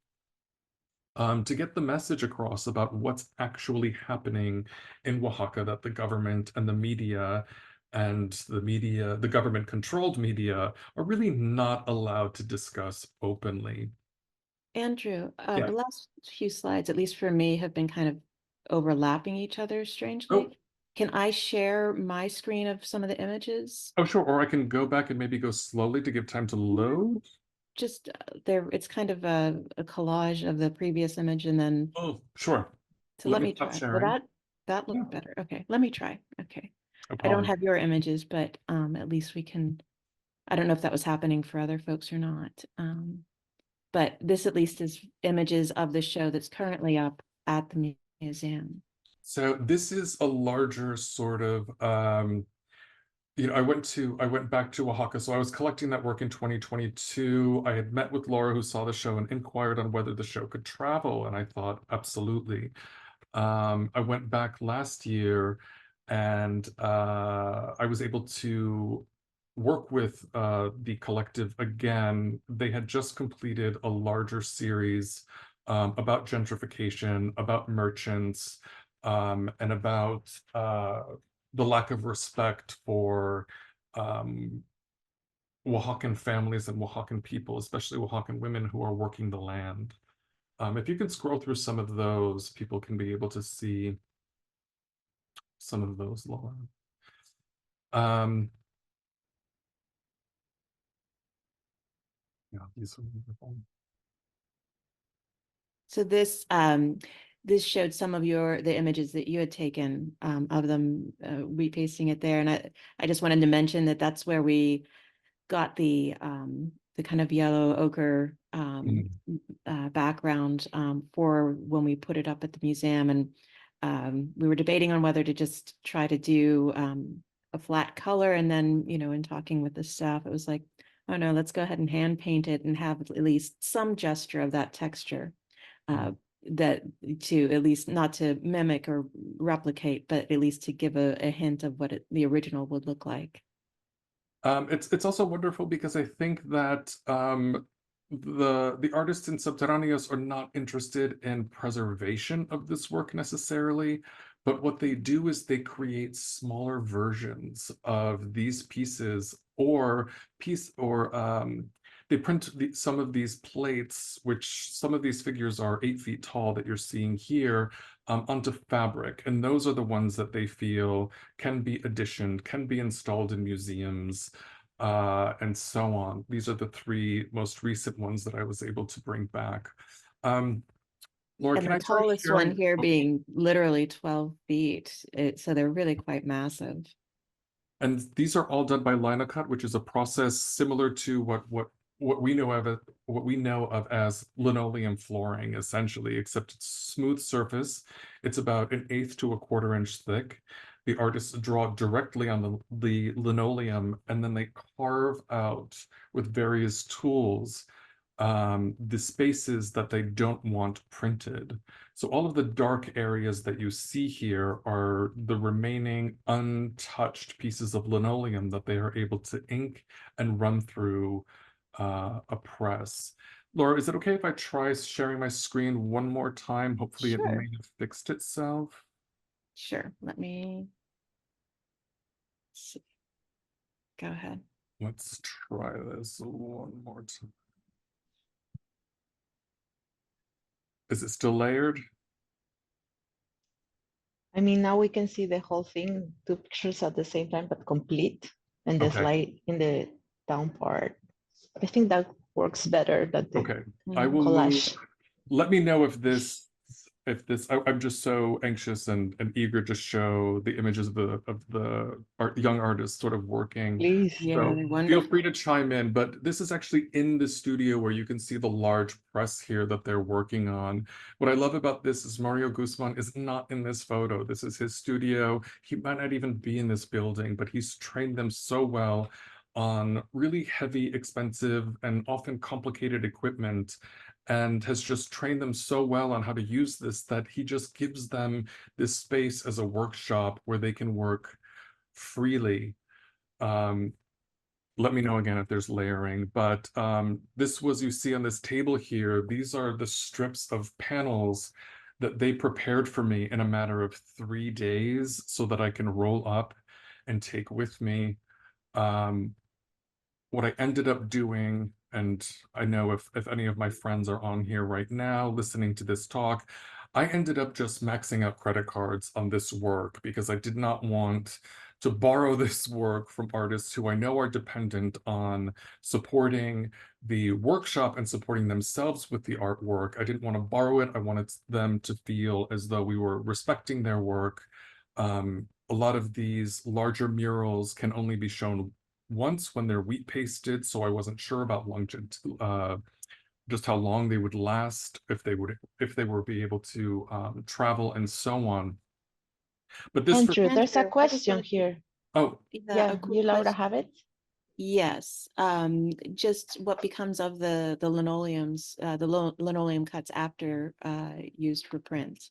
to get the message across about what's actually happening in Oaxaca, that the government and the media, the government-controlled media, are really not allowed to discuss openly. Andrew, Yeah. the last few slides, at least for me, have been kind of overlapping each other strangely. Oh. Can I share my screen of some of the images? Oh, sure. Or I can go back and maybe go slowly to give time to load. Just there, it's kind of a collage of the previous image, and then Oh, sure. so Let let me me stop try. sharing. Well, that Yeah. looked better. Okay, let me try. Okay. No I don't problem. have your images, but at least we can, I don't know if that was happening for other folks or not. But this at least is images of the show that's currently up at the museum. So this is a larger sort of I went back to Oaxaca. So I was collecting that work in 2022. I had met with Laura, who saw the show, and inquired on whether the show could travel, and I thought absolutely. I went back last year, and I was able to work with the collective again. They had just completed a larger series about gentrification, about merchants, and about the lack of respect for Oaxacan families and Oaxacan people, especially Oaxacan women who are working the land. If you can scroll through some of those, people can be able to see some of those, Laura. Yeah, these are wonderful. So this showed some of the images that you had taken of them, repasting it there. And I just wanted to mention that that's where we got the kind of yellow ochre background for when we put it up at the museum. And we were debating on whether to just try to do a flat color. And then, in talking with the staff, it was like, oh no, let's go ahead and hand paint it and have at least some gesture of that texture. That to at least not to mimic or replicate, but at least to give a hint of what the original would look like. It's also wonderful because I think that the artists in Subterráneos are not interested in preservation of this work necessarily, but what they do is they create smaller versions of these pieces they print some of these plates, which some of these figures are 8 feet tall that you're seeing here, onto fabric. And those are the ones that they feel can be additioned, can be installed in museums, and so on. These are the 3 most recent ones that I was able to bring back. Laura, And can the I try tallest one sharing? here being literally 12 feet. So they're really quite massive. And these are all done by linocut, which is a process similar to what we know of as linoleum flooring, essentially, except it's smooth surface. It's about 1/8 to 1/4 inch thick. The artists draw directly on the linoleum, and then they carve out with various tools the spaces that they don't want printed. So all of the dark areas that you see here are the remaining untouched pieces of linoleum that they are able to ink and run through a press. Laura, is it okay if I try sharing my screen one more time? Hopefully it may Sure. have fixed itself. Sure. Let me see. Go ahead. Let's try this one more time. Is it still layered? I mean, now we can see the whole thing, 2 pictures at the same time, but complete, and the Okay. slide in the down part. I think that works better than the Okay. I will collage. move. Let me know if I'm just so anxious and eager to show the images of the young artists sort of working. Please. Yeah, So they're feel wonderful. free to chime in, but this is actually in the studio where you can see the large press here that they're working on. What I love about this is Mario Guzman is not in this photo. This is his studio. He might not even be in this building, but he's trained them so well on really heavy, expensive, and often complicated equipment, and has just trained them so well on how to use this that he just gives them this space as a workshop where they can work freely. Let me know again if there's layering, but this was, you see on this table here, these are the strips of panels that they prepared for me in a matter of 3 days so that I can roll up and take with me. What I ended up doing, and I know if any of my friends are on here right now listening to this talk, I ended up just maxing out credit cards on this work because I did not want to borrow this work from artists who I know are dependent on supporting the workshop and supporting themselves with the artwork. I didn't want to borrow it. I wanted them to feel as though we were respecting their work. A lot of these larger murals can only be shown once when they're wheat pasted, so I wasn't sure about just how long they would last, if they were be able to travel and so on. But this for Andrew, there's a Andrew, I just question wanted here. oh Yeah, Yeah, a quick you, Laura, question. have it? Yes, just what becomes of the linoleums, linoleum cuts after used for prints?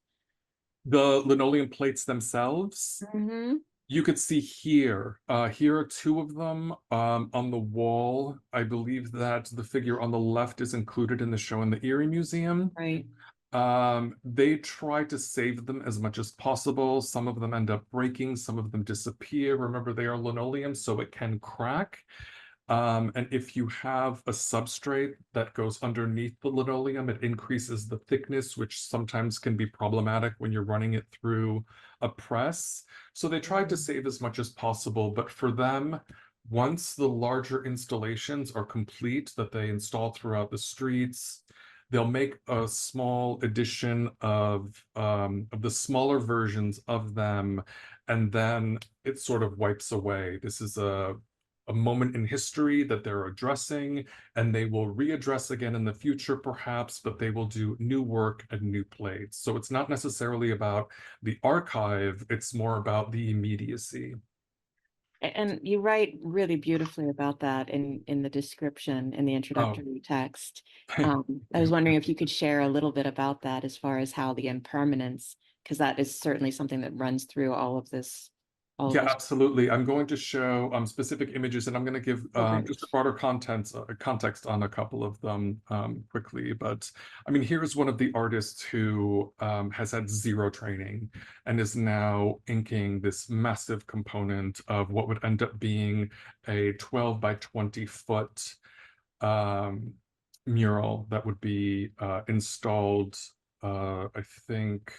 the linoleum plates themselves, Mm-hmm. you could see here. Here are 2 of them on the wall. I believe that the figure on the left is included in the show in the Erie Museum. Right. They try to save them as much as possible. Some of them end up breaking, some of them disappear. Remember, they are linoleum, so it can crack. And if you have a substrate that goes underneath the linoleum, it increases the thickness, which sometimes can be problematic when you're running it through a press. So they tried to save as much as possible, but for them, once the larger installations are complete that they install throughout the streets, they'll make a small edition of the smaller versions of them, and then it sort of wipes away. This is a moment in history that they're addressing, and they will readdress again in the future, perhaps, but they will do new work and new plates. So it's not necessarily about the archive, it's more about the immediacy. And you write really beautifully about that in the description, in the Oh, introductory text. thank I was you. wondering if you could share a little bit about that as far as how the impermanence, because that is certainly something that runs through all of this all of Yeah, this? absolutely. I'm going to show specific images, and I'm going to give Oh, very just a nice. broader context on a couple of them quickly. But I mean, here's one of the artists who has had zero training and is now inking this massive component of what would end up being a 12 by 20 foot um, mural that would be installed, I think,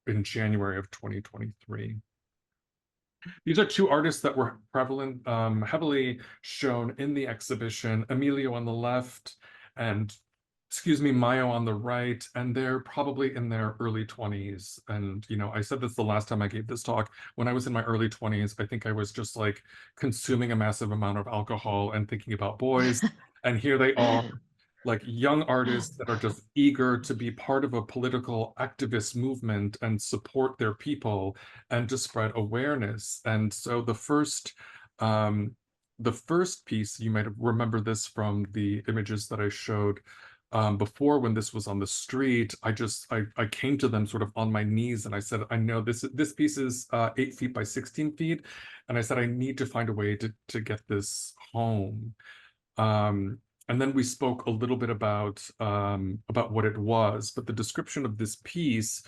in January of 2023. These are two artists that were prevalent, heavily shown in the exhibition, Emilio on the left and, excuse me, Mayo on the right, and they're probably in their early 20s. And, you know, I said this the last time I gave this talk. When I was in my early 20s, I think I was just like consuming a massive amount of alcohol and thinking about boys. And here they are, like young artists that are just eager to be part of a political activist movement and support their people and to spread awareness. And so the first piece, you might remember this from the images that I showed before when this was on the street. I came to them sort of on my knees and I said, I know this piece is 8 feet by 16 feet. And I said, I need to find a way to get this home. And then we spoke a little bit about what it was, but the description of this piece,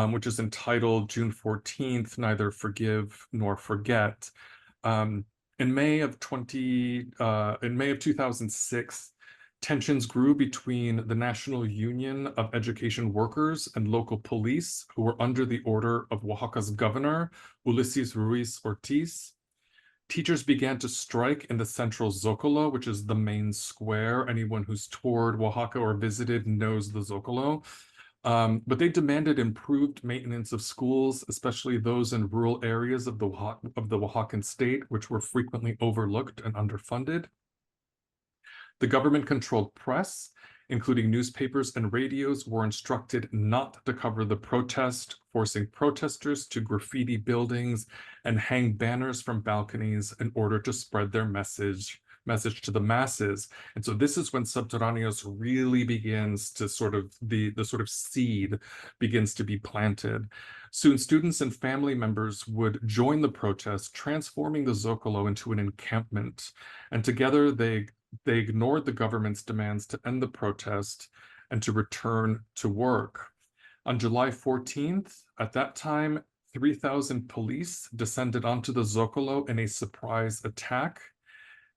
which is entitled June 14th, Neither Forgive Nor Forget. In May of 2006, tensions grew between the National Union of Education Workers and local police, who were under the order of Oaxaca's governor, Ulises Ruiz Ortiz. Teachers began to strike in the central Zocalo, which is the main square. Anyone who's toured Oaxaca or visited knows the Zocalo. But they demanded improved maintenance of schools, especially those in rural areas of the Oaxacan state, which were frequently overlooked and underfunded. The government-controlled press, including newspapers and radios, were instructed not to cover the protest, forcing protesters to graffiti buildings and hang banners from balconies in order to spread their message to the masses. And so this is when Subterráneos really begins to sort of, the sort of seed begins to be planted. Soon students and family members would join the protest, transforming the Zocalo into an encampment. And together they ignored the government's demands to end the protest and to return to work. On July 14th, at that time, 3,000 police descended onto the Zocalo in a surprise attack.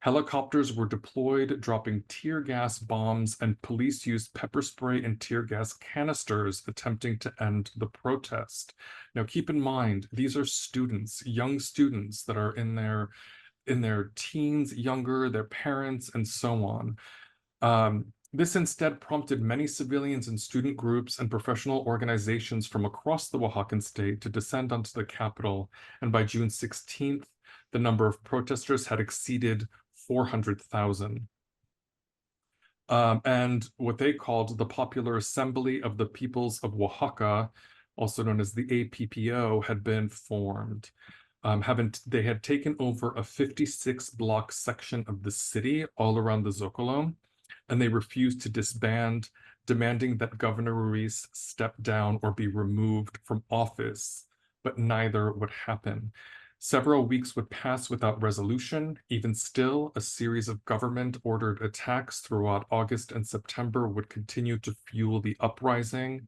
Helicopters were deployed, dropping tear gas bombs, and police used pepper spray and tear gas canisters attempting to end the protest. Now, keep in mind, these are students, young students that are in their teens, younger, their parents, and so on. This instead prompted many civilians and student groups and professional organizations from across the Oaxacan state to descend onto the capital, and by June 16th, the number of protesters had exceeded 400,000. And what they called the Popular Assembly of the Peoples of Oaxaca, also known as the APPO, had been formed. They had taken over a 56-block section of the city all around the Zocalo, and they refused to disband, demanding that Governor Ruiz step down or be removed from office, but neither would happen. Several weeks would pass without resolution. Even still, a series of government-ordered attacks throughout August and September would continue to fuel the uprising.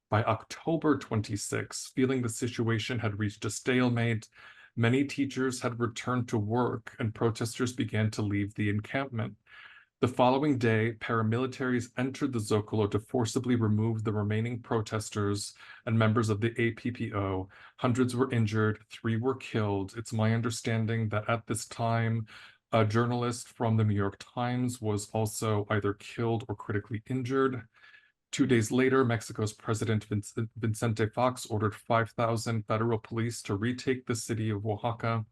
By October 26, feeling the situation had reached a stalemate, many teachers had returned to work and protesters began to leave the encampment. The following day, paramilitaries entered the Zocalo to forcibly remove the remaining protesters and members of the APPO. Hundreds were injured, 3 were killed. It's my understanding that at this time, a journalist from the New York Times was also either killed or critically injured. 2 days later, Mexico's President Vicente Fox ordered 5,000 federal police to retake the city of Oaxaca.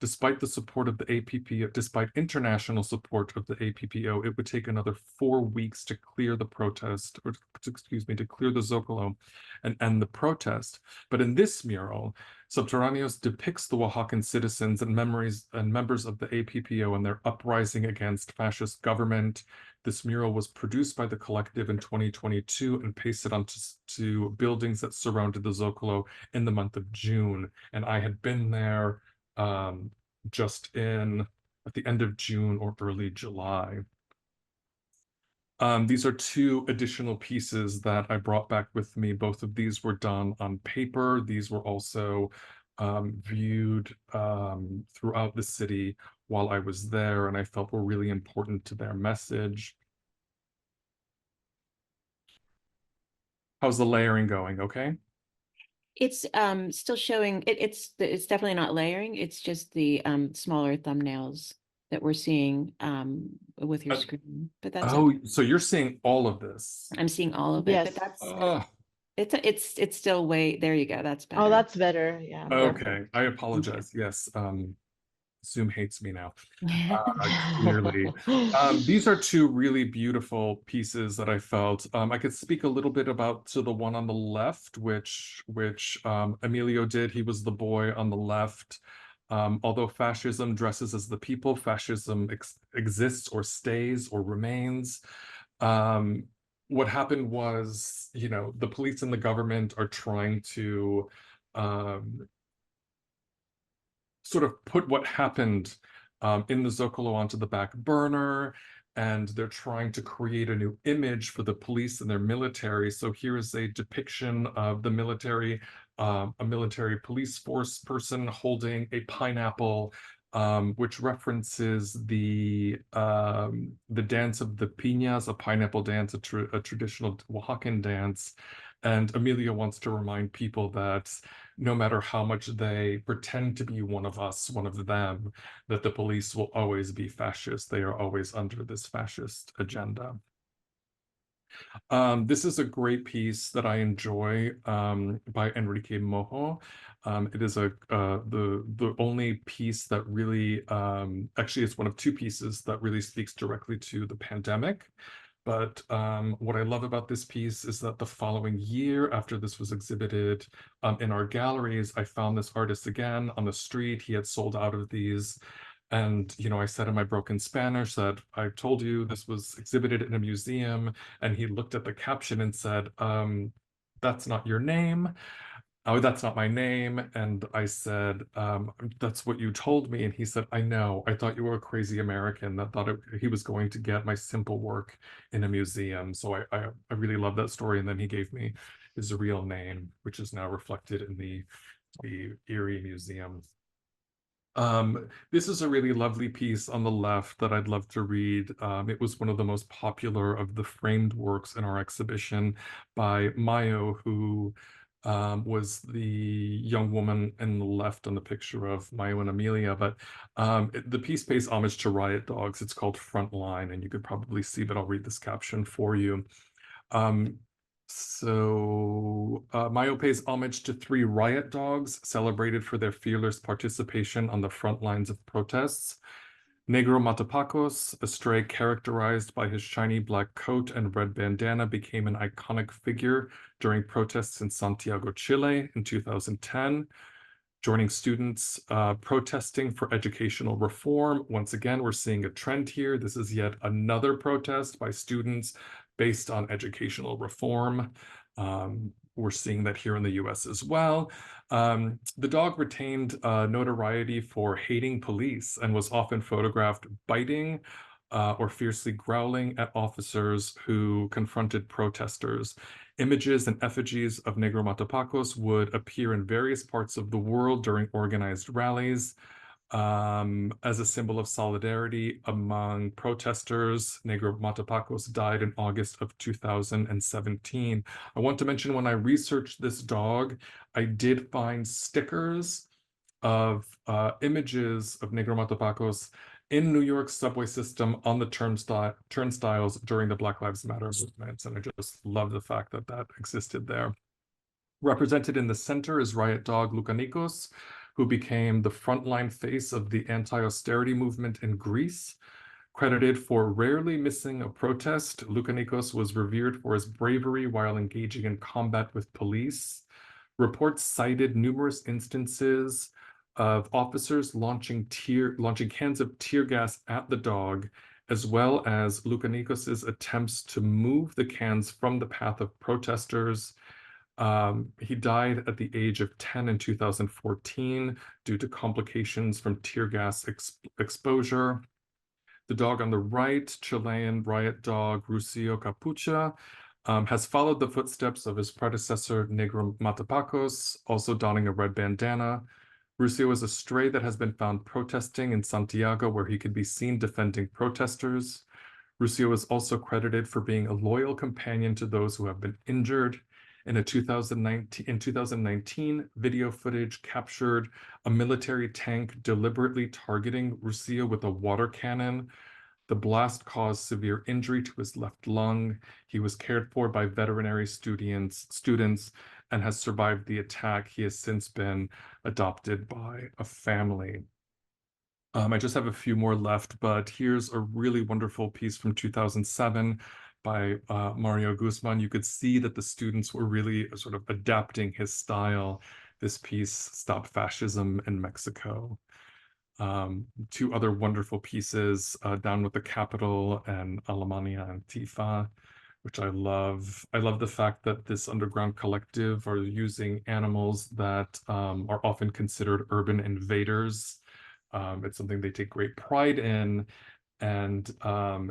Despite the support of the APPO, despite international support of the APPO, it would take another 4 weeks to clear the protest, to clear the Zocalo and end the protest. But in this mural, Subterráneos depicts the Oaxacan citizens and members of the APPO and their uprising against fascist government. This mural was produced by the collective in 2022 and pasted onto buildings that surrounded the Zocalo in the month of June. And I had been there just at the end of June or early July. These are two additional pieces that I brought back with me. Both of these were done on paper. These were also viewed throughout the city while I was there, and I felt were really important to their message. How's the layering going? Okay. It's still showing it's definitely not layering, it's just the smaller thumbnails that we're seeing with your screen. But that's okay. Oh, so you're seeing all of this. I'm seeing all of it, but Yes. that's it's still way there you go. That's better. Oh, that's better. Yeah. Okay. I apologize. Yes. Zoom hates me now. Clearly. These are two really beautiful pieces that I felt. I could speak a little bit about to the one on the left, which Emilio did. He was the boy on the left. Although fascism dresses as the people, fascism exists or stays or remains. What happened was, you know, the police and the government are trying to sort of put what happened in the Zocalo onto the back burner, and they're trying to create a new image for the police and their military. So here is a depiction of the military, a military police force person holding a pineapple, which references the dance of the piñas, a pineapple dance, a traditional Oaxacan dance. And Amelia wants to remind people that no matter how much they pretend to be one of us, one of them, that the police will always be fascist. They are always under this fascist agenda. This is a great piece that I enjoy by Enrique Mojo. It is the only piece that really, actually it's one of two pieces that really speaks directly to the pandemic. But what I love about this piece is that the following year, after this was exhibited in our galleries, I found this artist again on the street. He had sold out of these. And, you know, I said in my broken Spanish that I told you this was exhibited in a museum. And he looked at the caption and said, that's not your name. Oh, that's not my name. And I said, that's what you told me. And he said, I know. I thought you were a crazy American that thought he was going to get my simple work in a museum. So I really love that story. And then he gave me his real name, which is now reflected in the Erie Museum. This is a really lovely piece on the left that I'd love to read. It was one of the most popular of the framed works in our exhibition by Mayo, who was the young woman in the left on the picture of Mayo and Amelia. But the piece pays homage to riot dogs. It's called Frontline, and you could probably see, but I'll read this caption for you. Mayo pays homage to 3 riot dogs celebrated for their fearless participation on the front lines of protests. Negro Matapacos, a stray characterized by his shiny black coat and red bandana, became an iconic figure during protests in Santiago, Chile in 2010. Joining students protesting for educational reform. Once again, we're seeing a trend here. This is yet another protest by students based on educational reform. We're seeing that here in the US as well. The dog retained notoriety for hating police and was often photographed biting or fiercely growling at officers who confronted protesters. Images and effigies of Negro Matapacos would appear in various parts of the world during organized rallies. As a symbol of solidarity among protesters, Negro Matapacos died in August of 2017. I want to mention when I researched this dog, I did find stickers of images of Negro Matapacos in New York's subway system on the turnstiles during the Black Lives Matter movements. And I just love the fact that that existed there. Represented in the center is riot dog Lukanikos, who became the frontline face of the anti-austerity movement in Greece. Credited for rarely missing a protest, Lukanikos was revered for his bravery while engaging in combat with police. Reports cited numerous instances of officers launching cans of tear gas at the dog, as well as Lucanicos's attempts to move the cans from the path of protesters. He died at the age of 10 in 2014 due to complications from tear gas exposure. The dog on the right, Chilean riot dog Rusio Capucha, has followed the footsteps of his predecessor, Negro Matapacos, also donning a red bandana. Rusio is a stray that has been found protesting in Santiago, where he could be seen defending protesters. Rusio is also credited for being a loyal companion to those who have been injured. In 2019, video footage captured a military tank deliberately targeting Rusio with a water cannon. The blast caused severe injury to his left lung. He was cared for by veterinary students and has survived the attack. He has since been adopted by a family. I just have a few more left, but here's a really wonderful piece from 2007 by Mario Guzman. You could see that the students were really sort of adapting his style. This piece, Stop Fascism in Mexico. Two other wonderful pieces, Down with the Capital and Alemania Antifa, which I love. I love the fact that this underground collective are using animals that are often considered urban invaders. It's something they take great pride in. And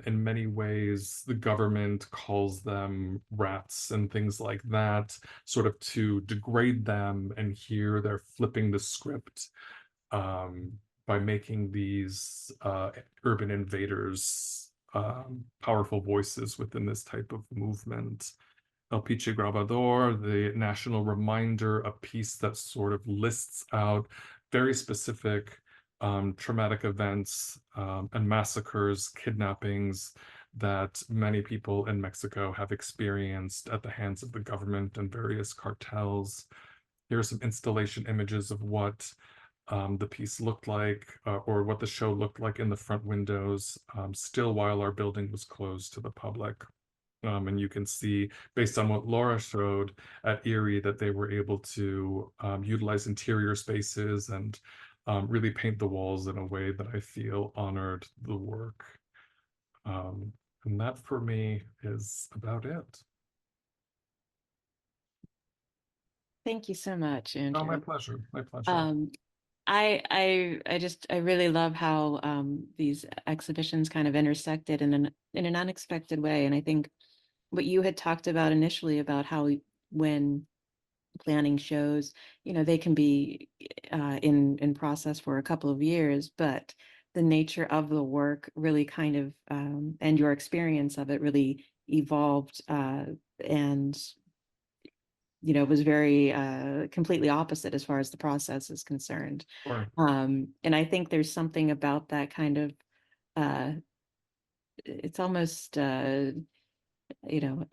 in many ways, the government calls them rats and things like that, sort of to degrade them. And here they're flipping the script by making these urban invaders powerful voices within this type of movement. El Piche Grabador, the national reminder, a piece that sort of lists out very specific traumatic events and massacres, kidnappings that many people in Mexico have experienced at the hands of the government and various cartels. Here are some installation images of what the piece looked like, or what the show looked like in the front windows, still while our building was closed to the public. And you can see, based on what Laura showed at Erie, that they were able to utilize interior spaces and really paint the walls in a way that I feel honored the work. And that for me is about it. Thank you so much, Andrew. Oh, my pleasure. My pleasure. I really love how these exhibitions kind of intersected in an unexpected way. And I think what you had talked about initially about how when planning shows, they can be in process for a couple of years, but the nature of the work really kind of and your experience of it really evolved and was very completely opposite as far as the process is concerned. Sure. And I think there's something about that kind of it's almost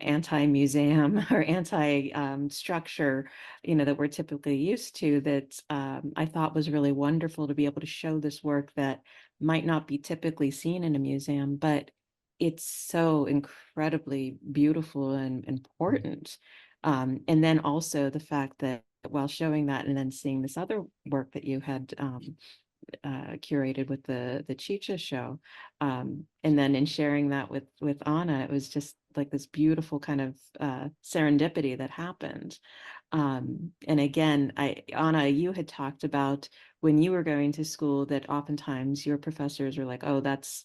anti-museum or anti-structure, that we're typically used to, that I thought was really wonderful to be able to show this work that might not be typically seen in a museum, but it's so incredibly beautiful and important. And then also the fact that while showing that and then seeing this other work that you had curated with the Chicha show, and then in sharing that with Anna, it was just like this beautiful kind of serendipity that happened. And again, Anna, you had talked about when you were going to school that oftentimes your professors were like, oh, that's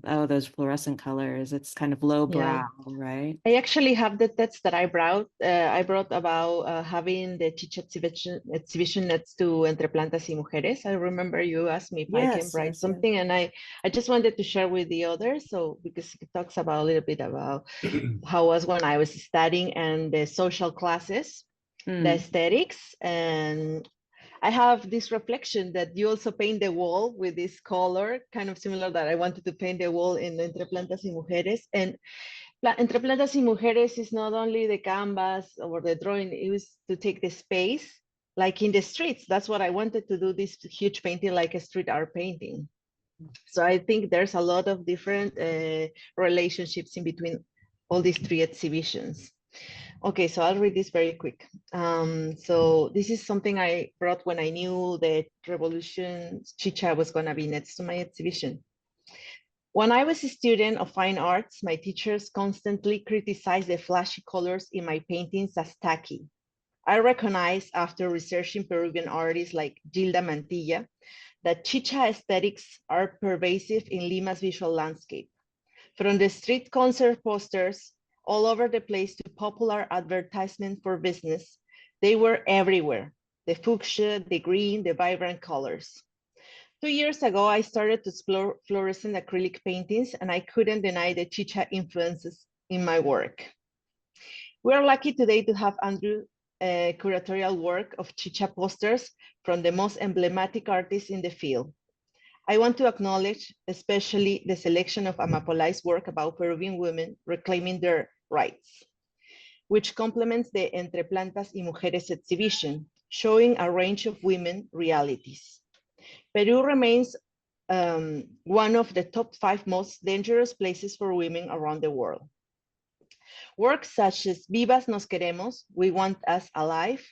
oh, those fluorescent colors, it's kind of lowbrow, right? I actually have the text that I brought. I brought about having the Chicha exhibition next to Entre Plantas y Mujeres. I remember you asked me if I can write something, and I just wanted to share with the others. So because it talks about a little bit about how it was when I was studying and the social classes, the aesthetics, and I have this reflection that you also paint the wall with this color, kind of similar that I wanted to paint the wall in Entre Plantas y Mujeres. And Entre Plantas y Mujeres is not only the canvas or the drawing, it was to take the space, like in the streets. That's what I wanted to do, this huge painting, like a street art painting. So I think there's a lot of different relationships in between all these three exhibitions. Okay, so I'll read this very quick. So this is something I brought when I knew that Revolution Chicha was going to be next to my exhibition. When I was a student of fine arts, my teachers constantly criticized the flashy colors in my paintings as tacky. I recognized after researching Peruvian artists like Gilda Mantilla that Chicha aesthetics are pervasive in Lima's visual landscape. From the street concert posters all over the place to popular advertisements for business, they were everywhere. The fuchsia, the green, the vibrant colors. 2 years ago, I started to explore fluorescent acrylic paintings, and I couldn't deny the Chicha influences in my work. We are lucky today to have Andrew curatorial work of Chicha posters from the most emblematic artists in the field. I want to acknowledge especially the selection of Amapolai's work about Peruvian women reclaiming their rights, which complements the Entre Plantas y Mujeres exhibition, showing a range of women realities. Peru remains one of the top 5 most dangerous places for women around the world. Works such as Vivas Nos Queremos, We Want Us Alive,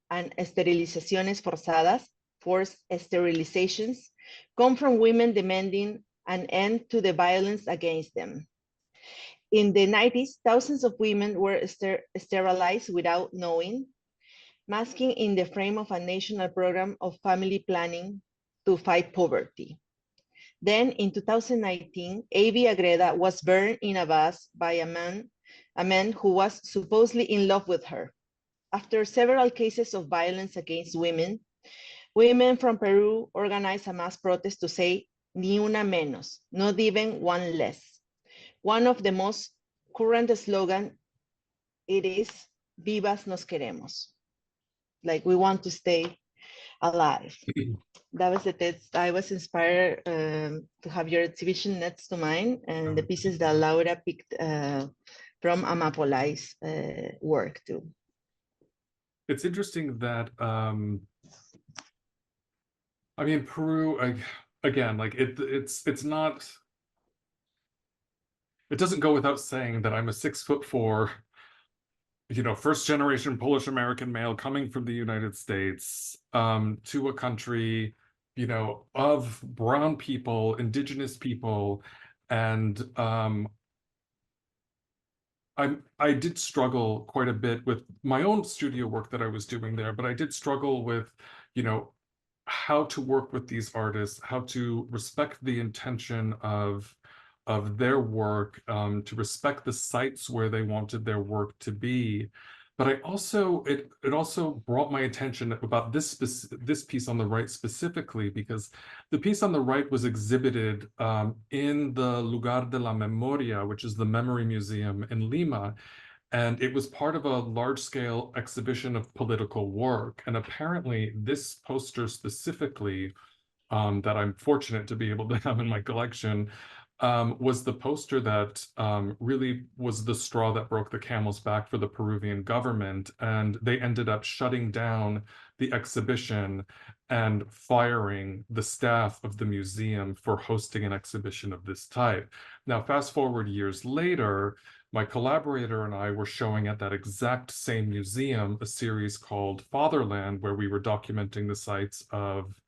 and Esterilizaciones Forzadas, Forced Sterilizations, come from women demanding an end to the violence against them. In the 90s, thousands of women were sterilized without knowing, masking in the frame of a national program of family planning to fight poverty. Then in 2019, A.B. Agreda was burned in a bus by a man who was supposedly in love with her. After several cases of violence against women, women from Peru organized a mass protest to say, ni una menos, not even one less. One of the most current slogans, it is, Vivas Nos Queremos. Like, we want to stay alive. That was the text. I was inspired to have your exhibition next to mine, and the pieces that Laura picked from Amapolai's work too. It's interesting that I mean, Peru, again, like it's not, it doesn't go without saying that I'm a 6'4", first generation Polish American male coming from the United States to a country, of brown people, indigenous people, and I did struggle quite a bit with my own studio work that I was doing there, but I did struggle with, how to work with these artists, how to respect the intention of their work, to respect the sites where they wanted their work to be. But it also brought my attention about this piece on the right specifically, because the piece on the right was exhibited in the Lugar de la Memoria, which is the Memory Museum in Lima. And it was part of a large-scale exhibition of political work. And apparently this poster specifically, that I'm fortunate to be able to have in my collection, was the poster that really was the straw that broke the camel's back for the Peruvian government. And they ended up shutting down the exhibition and firing the staff of the museum for hosting an exhibition of this type. Now, fast forward years later, my collaborator and I were showing at that exact same museum a series called Fatherland, where we were documenting the sites of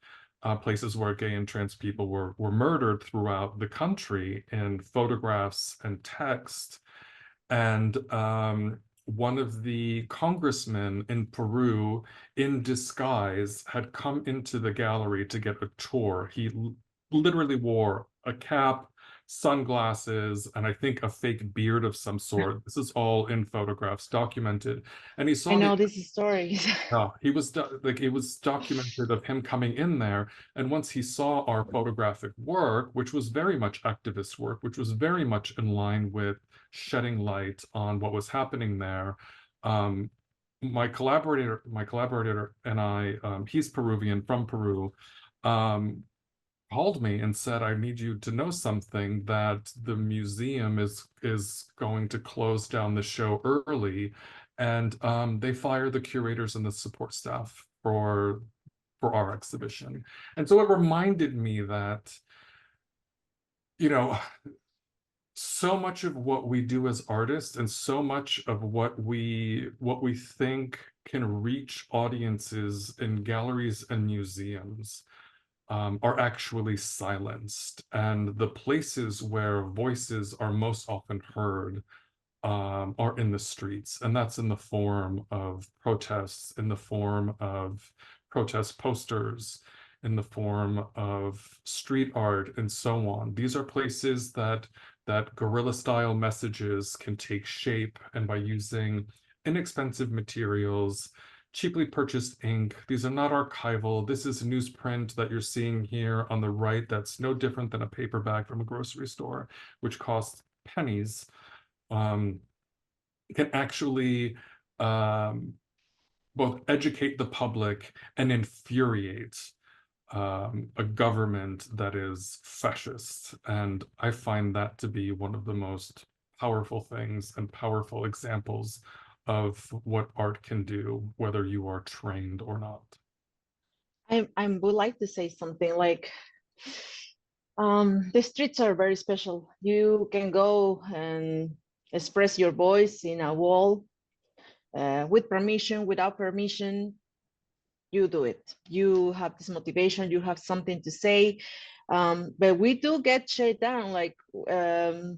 places where gay and trans people were murdered throughout the country in photographs and text. And one of the congressmen in Peru, in disguise, had come into the gallery to get a tour. He literally wore a cap, sunglasses, and I think a fake beard of some sort. This is all in photographs, documented. And he saw I know these stories. he was like, it was documented of him coming in there. And once he saw our photographic work, which was very much activist work, which was very much in line with shedding light on what was happening there, my collaborator and I, he's Peruvian, from Peru, called me and said, I need you to know something, that the museum is going to close down the show early, and they fired the curators and the support staff for our exhibition. And so it reminded me that, so much of what we do as artists and so much of what we think can reach audiences in galleries and museums are actually silenced, and the places where voices are most often heard are in the streets, and that's in the form of protests, in the form of protest posters, in the form of street art, and so on. These are places that guerrilla style messages can take shape, and by using inexpensive materials, cheaply purchased ink. These are not archival. This is newsprint that you're seeing here on the right. That's no different than a paperback from a grocery store, which costs pennies. Can actually both educate the public and infuriate a government that is fascist. And I find that to be one of the most powerful things and powerful examples of what art can do, whether you are trained or not. I would like to say something like, the streets are very special. You can go and express your voice in a wall, with permission, without permission. You do it. You have this motivation, you have something to say. But we do get shut down. Like, I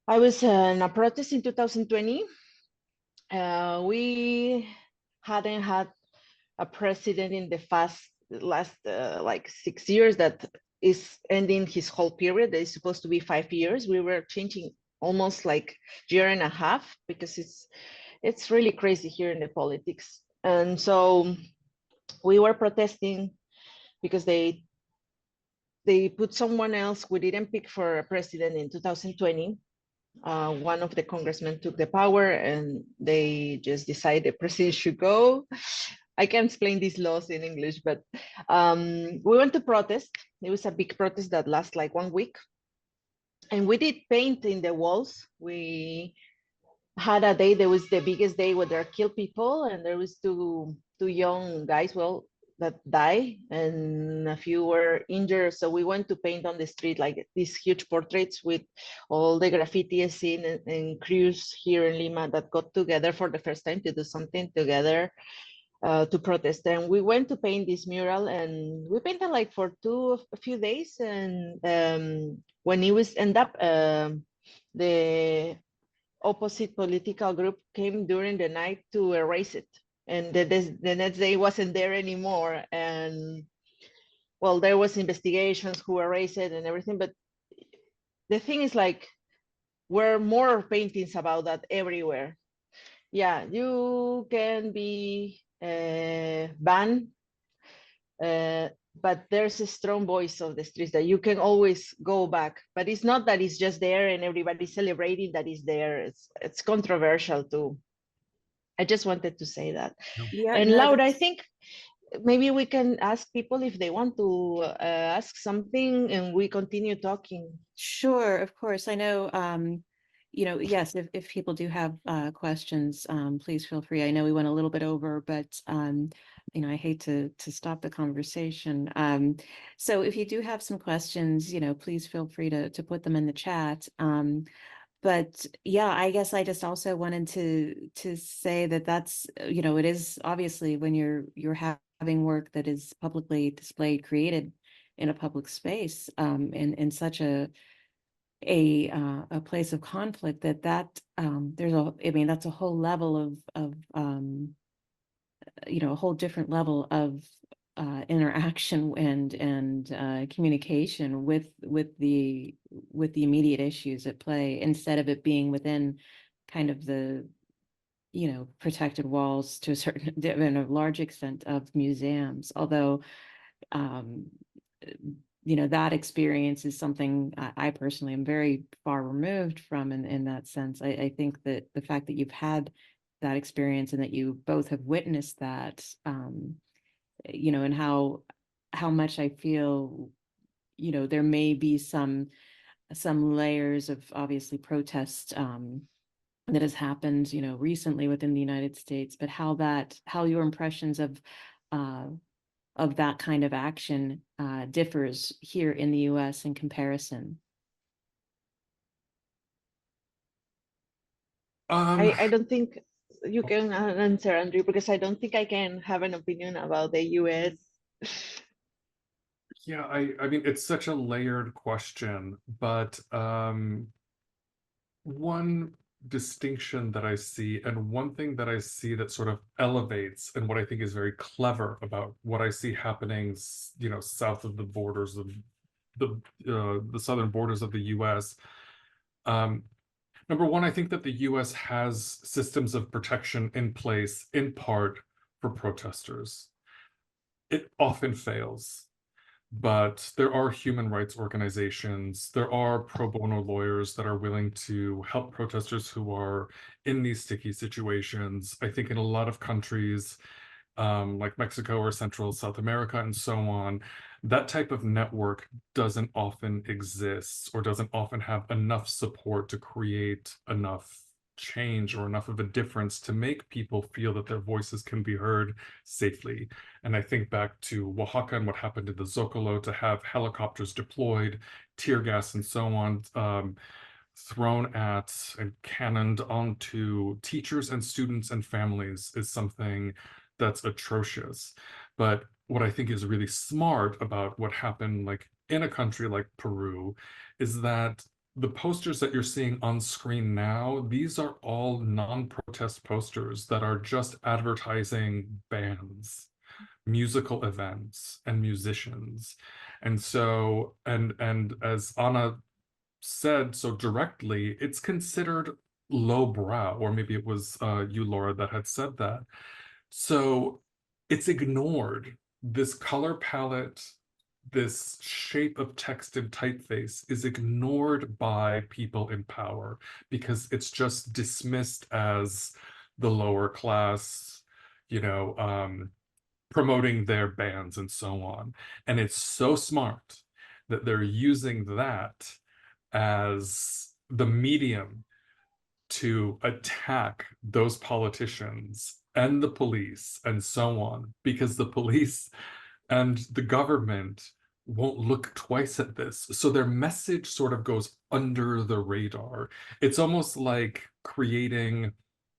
was in a protest in 2020. We hadn't had a president in the last like 6 years that is ending his whole period. That is supposed to be 5 years. We were changing almost like year and a half, because it's really crazy here in the politics. And so we were protesting because they put someone else we didn't pick for a president in 2020. One of the congressmen took the power, and they just decided the president should go. I can't explain these laws in English, but we went to protest. It was a big protest that lasted like 1 week. And we did paint in the walls. We had a day that was the biggest day where there killed people, and there was two young guys, well, that died, and a few were injured. So we went to paint on the street like these huge portraits with all the graffiti scene and crews here in Lima that got together for the first time to do something together, to protest. And we went to paint this mural, and we painted like for a few days. And when it was end up, the opposite political group came during the night to erase it, and the next day wasn't there anymore. And well, there was investigations who erased it and everything, but the thing is, like, were more paintings about that everywhere. Yeah, you can be banned, but there's a strong voice of the streets that you can always go back. But it's not that it's just there and everybody's celebrating that it's there. It's controversial too. I just wanted to say that. Yeah, And no, Laura, I that's think maybe we can ask people if they want to ask something, and we continue talking. sure, of course. I know, yes, if people do have questions, please feel free. I know we went a little bit over, but I hate to stop the conversation. So if you do have some questions, please feel free to put them in the chat. But yeah, I guess I just also wanted to say that that's, it is obviously when you're having work that is publicly displayed, created in a public space, in such a place of conflict, that that's a whole level of a whole different level of interaction and communication with the immediate issues at play, instead of it being within kind of the protected walls to a certain in a large extent of museums. Although that experience is something I personally am very far removed from in that sense. I think that the fact that you've had that experience and that you both have witnessed that, and how much I feel, there may be some layers of obviously protest that has happened, recently within the United States, but how your impressions of that kind of action differs here in the US in comparison. I don't think you can answer, Andrew, because I don't think I can have an opinion about the US. Yeah, I mean, it's such a layered question, but one distinction that I see, and one thing that I see that sort of elevates, and what I think is very clever about what I see happening, south of the borders of the southern borders of the U.S. Number one, I think that the U.S. has systems of protection in place, in part for protesters. It often fails. But there are human rights organizations, there are pro bono lawyers that are willing to help protesters who are in these sticky situations. I think in a lot of countries, like Mexico or Central South America and so on, that type of network doesn't often exist or doesn't often have enough support to create enough change or enough of a difference to make people feel that their voices can be heard safely. And I think back to Oaxaca and what happened in the Zocalo, to have helicopters deployed, tear gas and so on, thrown at and cannoned onto teachers and students and families is something that's atrocious. But what I think is really smart about what happened like in a country like Peru is that the posters that you're seeing on screen now, these are all non-protest posters that are just advertising bands, musical events, and musicians. And so, and as Anna said so directly, it's considered lowbrow, or maybe it was you, Laura, that had said that. So it's ignored. This color palette, this shape of text and typeface is ignored by people in power because it's just dismissed as the lower class, promoting their bands and so on. And it's so smart that they're using that as the medium to attack those politicians and the police and so on, because the police and the government won't look twice at this. So their message sort of goes under the radar. It's almost like creating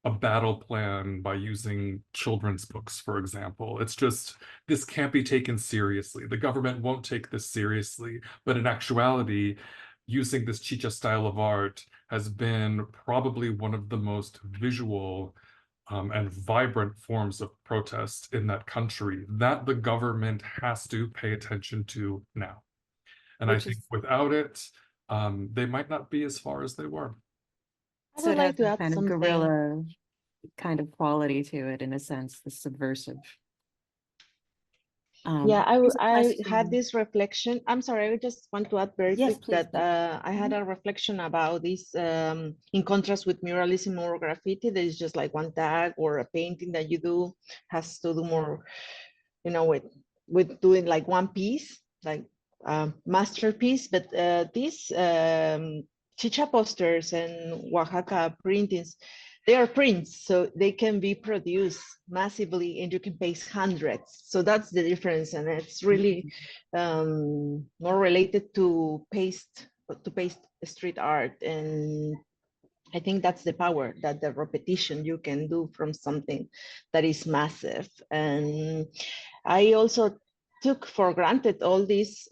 a battle plan by using children's books, for example. It's just, this can't be taken seriously. The government won't take this seriously. But in actuality, using this Chicha style of art has been probably one of the most visual and vibrant forms of protest in that country that the government has to pay attention to now. And I think without it, they might not be as far as they were. I So would it has like to a add kind of something. guerrilla kind of quality to it, in a sense, the subversive. Yeah, Here's a I had question. this reflection. I'm sorry, I just want to add very Yes, quick please. that I had a reflection about this in contrast with muralism or graffiti. There is just like one tag or a painting that you do has to do more, with doing like one piece, like masterpiece. But these Chicha posters and Oaxaca printings, they are prints, so they can be produced massively and you can paste hundreds. So that's the difference. And it's really more related to paste street art. And I think that's the power, that the repetition you can do from something that is massive. And I also took for granted all these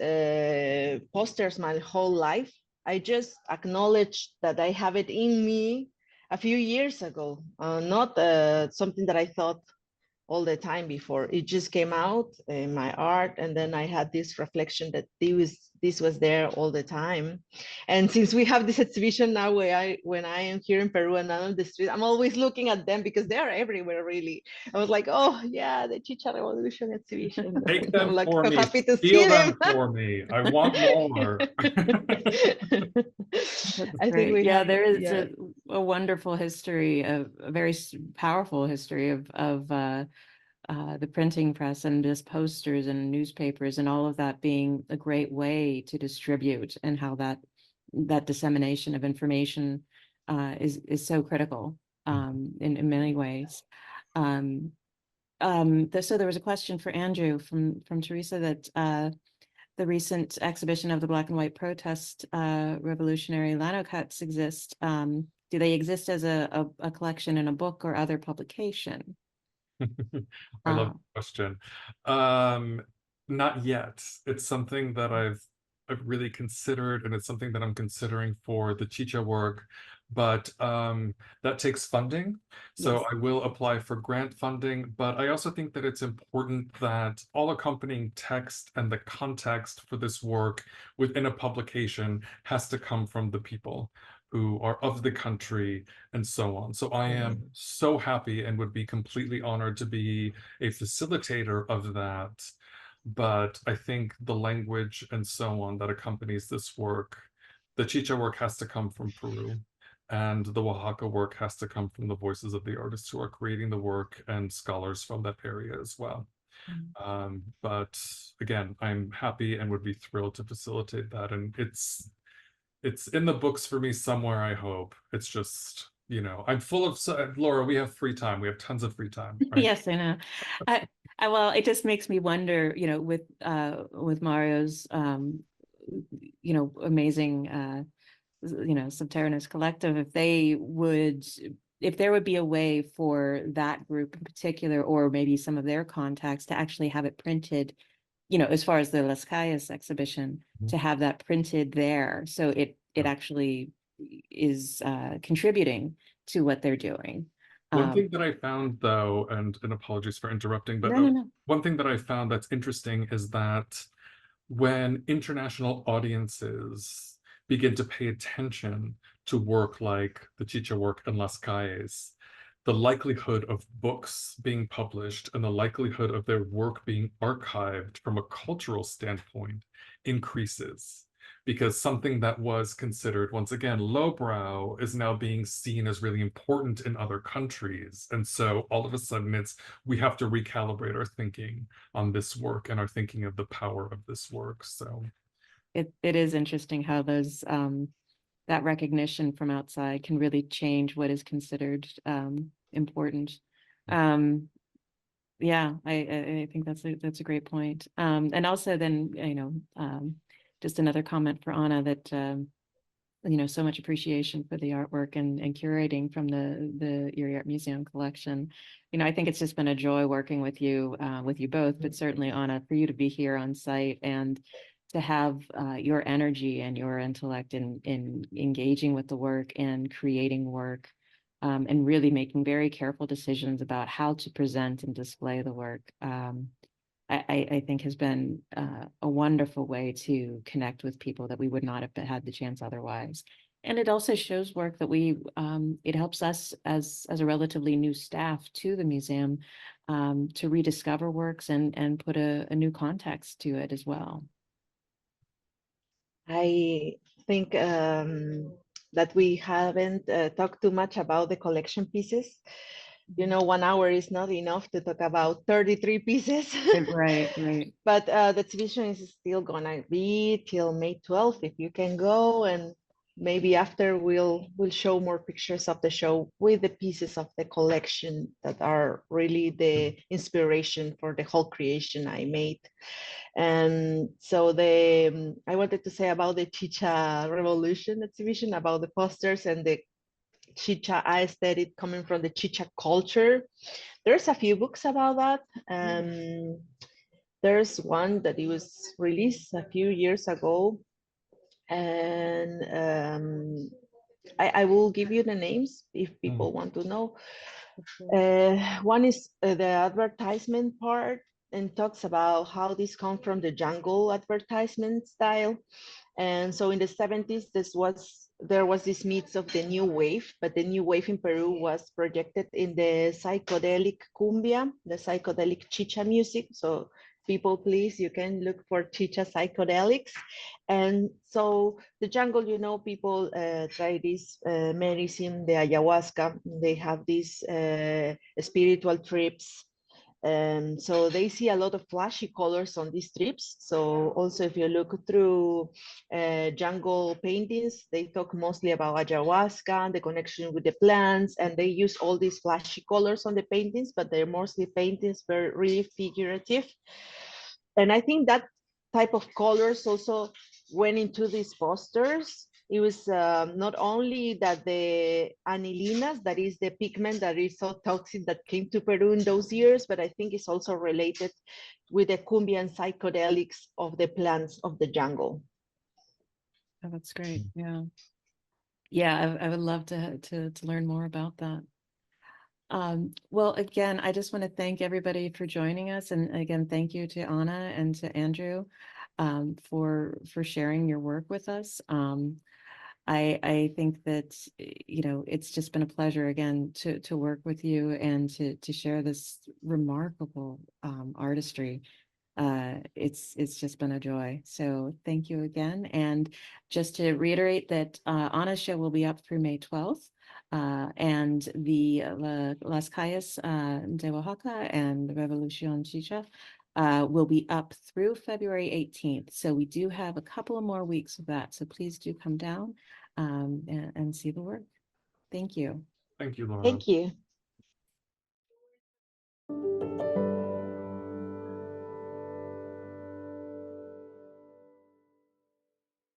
posters my whole life. I just acknowledged that I have it in me a few years ago, not something that I thought all the time before. It just came out in my art, and then I had this reflection that this was there all the time. And since we have this exhibition now, when I am here in Peru and I'm on the street, I'm always looking at them because they are everywhere, really. I was like, oh yeah, the Chicha Revolution exhibition. Take I'm them like for so me, happy to steal see them. them for me. I want more. That's I think great. we Yeah, have, there is yeah. a wonderful history, of a very powerful history of the printing press and just posters and newspapers and all of that being a great way to distribute, and how that dissemination of information is so critical in many ways. So there was a question for Andrew from Teresa, that the recent exhibition of the black and white protest revolutionary lino cuts exist. do they exist as a collection in a book or other publication? I love the question. Not yet. It's something that I've really considered, and it's something that I'm considering for the Chicha work, but that takes funding. So Yes. I will apply for grant funding, but I also think that it's important that all accompanying text and the context for this work within a publication has to come from the people who are of the country and so on. So I am so happy and would be completely honored to be a facilitator of that. But I think the language and so on that accompanies this work, the Chicha work has to come from Peru, and the Oaxaca work has to come from the voices of the artists who are creating the work and scholars from that area as well. But again, I'm happy and would be thrilled to facilitate that. And it's in the books for me somewhere, I hope. It's just, I'm full of, Laura, we have free time. We have tons of free time, right? Yes, I know. Well, it just makes me wonder, with Mario's, amazing, Subterraneous Collective, if there would be a way for that group in particular, or maybe some of their contacts, to actually have it printed, as far as the Las Calles exhibition, to have that printed there, so it actually is contributing to what they're doing. One thing that I found, though, and apologies for interrupting, but No. one thing that I found that's interesting is that when international audiences begin to pay attention to work like the Chicha work in Las Calles, the likelihood of books being published and the likelihood of their work being archived from a cultural standpoint increases, because something that was considered, once again, lowbrow is now being seen as really important in other countries. And so all of a sudden we have to recalibrate our thinking on this work and our thinking of the power of this work. So it is interesting how those that recognition from outside can really change what is considered important. Yeah, I think that's a great point. And also then, just another comment for Anna, that so much appreciation for the artwork and curating from the Erie Art Museum collection. I think it's just been a joy working with you both, but certainly, Anna, for you to be here on site and to have your energy and your intellect in engaging with the work and creating work, and really making very careful decisions about how to present and display the work. I think has been a wonderful way to connect with people that we would not have had the chance otherwise. And it also shows work that it helps us as a relatively new staff to the museum to rediscover works and put a new context to it as well. I think that we haven't talked too much about the collection pieces. 1 hour is not enough to talk about 33 pieces. Right. But the exhibition is still gonna be till May 12th, if you can go, and maybe after we'll show more pictures of the show with the pieces of the collection that are really the inspiration for the whole creation I made. And so I wanted to say about the Chicha Revolution exhibition, about the posters and the Chicha aesthetic coming from the Chicha culture. There's a few books about that. There's one that it was released a few years ago, and I will give you the names if people want to know. One is the advertisement part, and talks about how this comes from the jungle advertisement style. And so in the 70s, there was this myth of the new wave, but the new wave in Peru was projected in the psychedelic cumbia, the psychedelic chicha music. So people, please, you can look for chicha psychedelics. And so the jungle, people try this medicine, the ayahuasca. They have these spiritual trips. And so they see a lot of flashy colors on these trips. So also, if you look through jungle paintings, they talk mostly about ayahuasca, the connection with the plants, and they use all these flashy colors on the paintings, but they're mostly paintings, very really figurative. And I think that type of colors also went into these posters. It was not only that the anilinas, that is the pigment that is so toxic that came to Peru in those years, but I think it's also related with the cumbia and psychedelics of the plants of the jungle. Oh, that's great. Yeah. Yeah, I would love to learn more about that. Well, again, I just want to thank everybody for joining us. And again, thank you to Anna and to Andrew for sharing your work with us. I think that, you know, it's just been a pleasure again to work with you and to share this remarkable artistry. It's just been a joy. So thank you again. And just to reiterate that Anna's show will be up through May 12th. And the Las Calles de Oaxaca and the Revolución Chicha will be up through February 18th. So we do have a couple of more weeks of that. So please do come down and see the work. Thank you. Thank you, Laura. Thank you.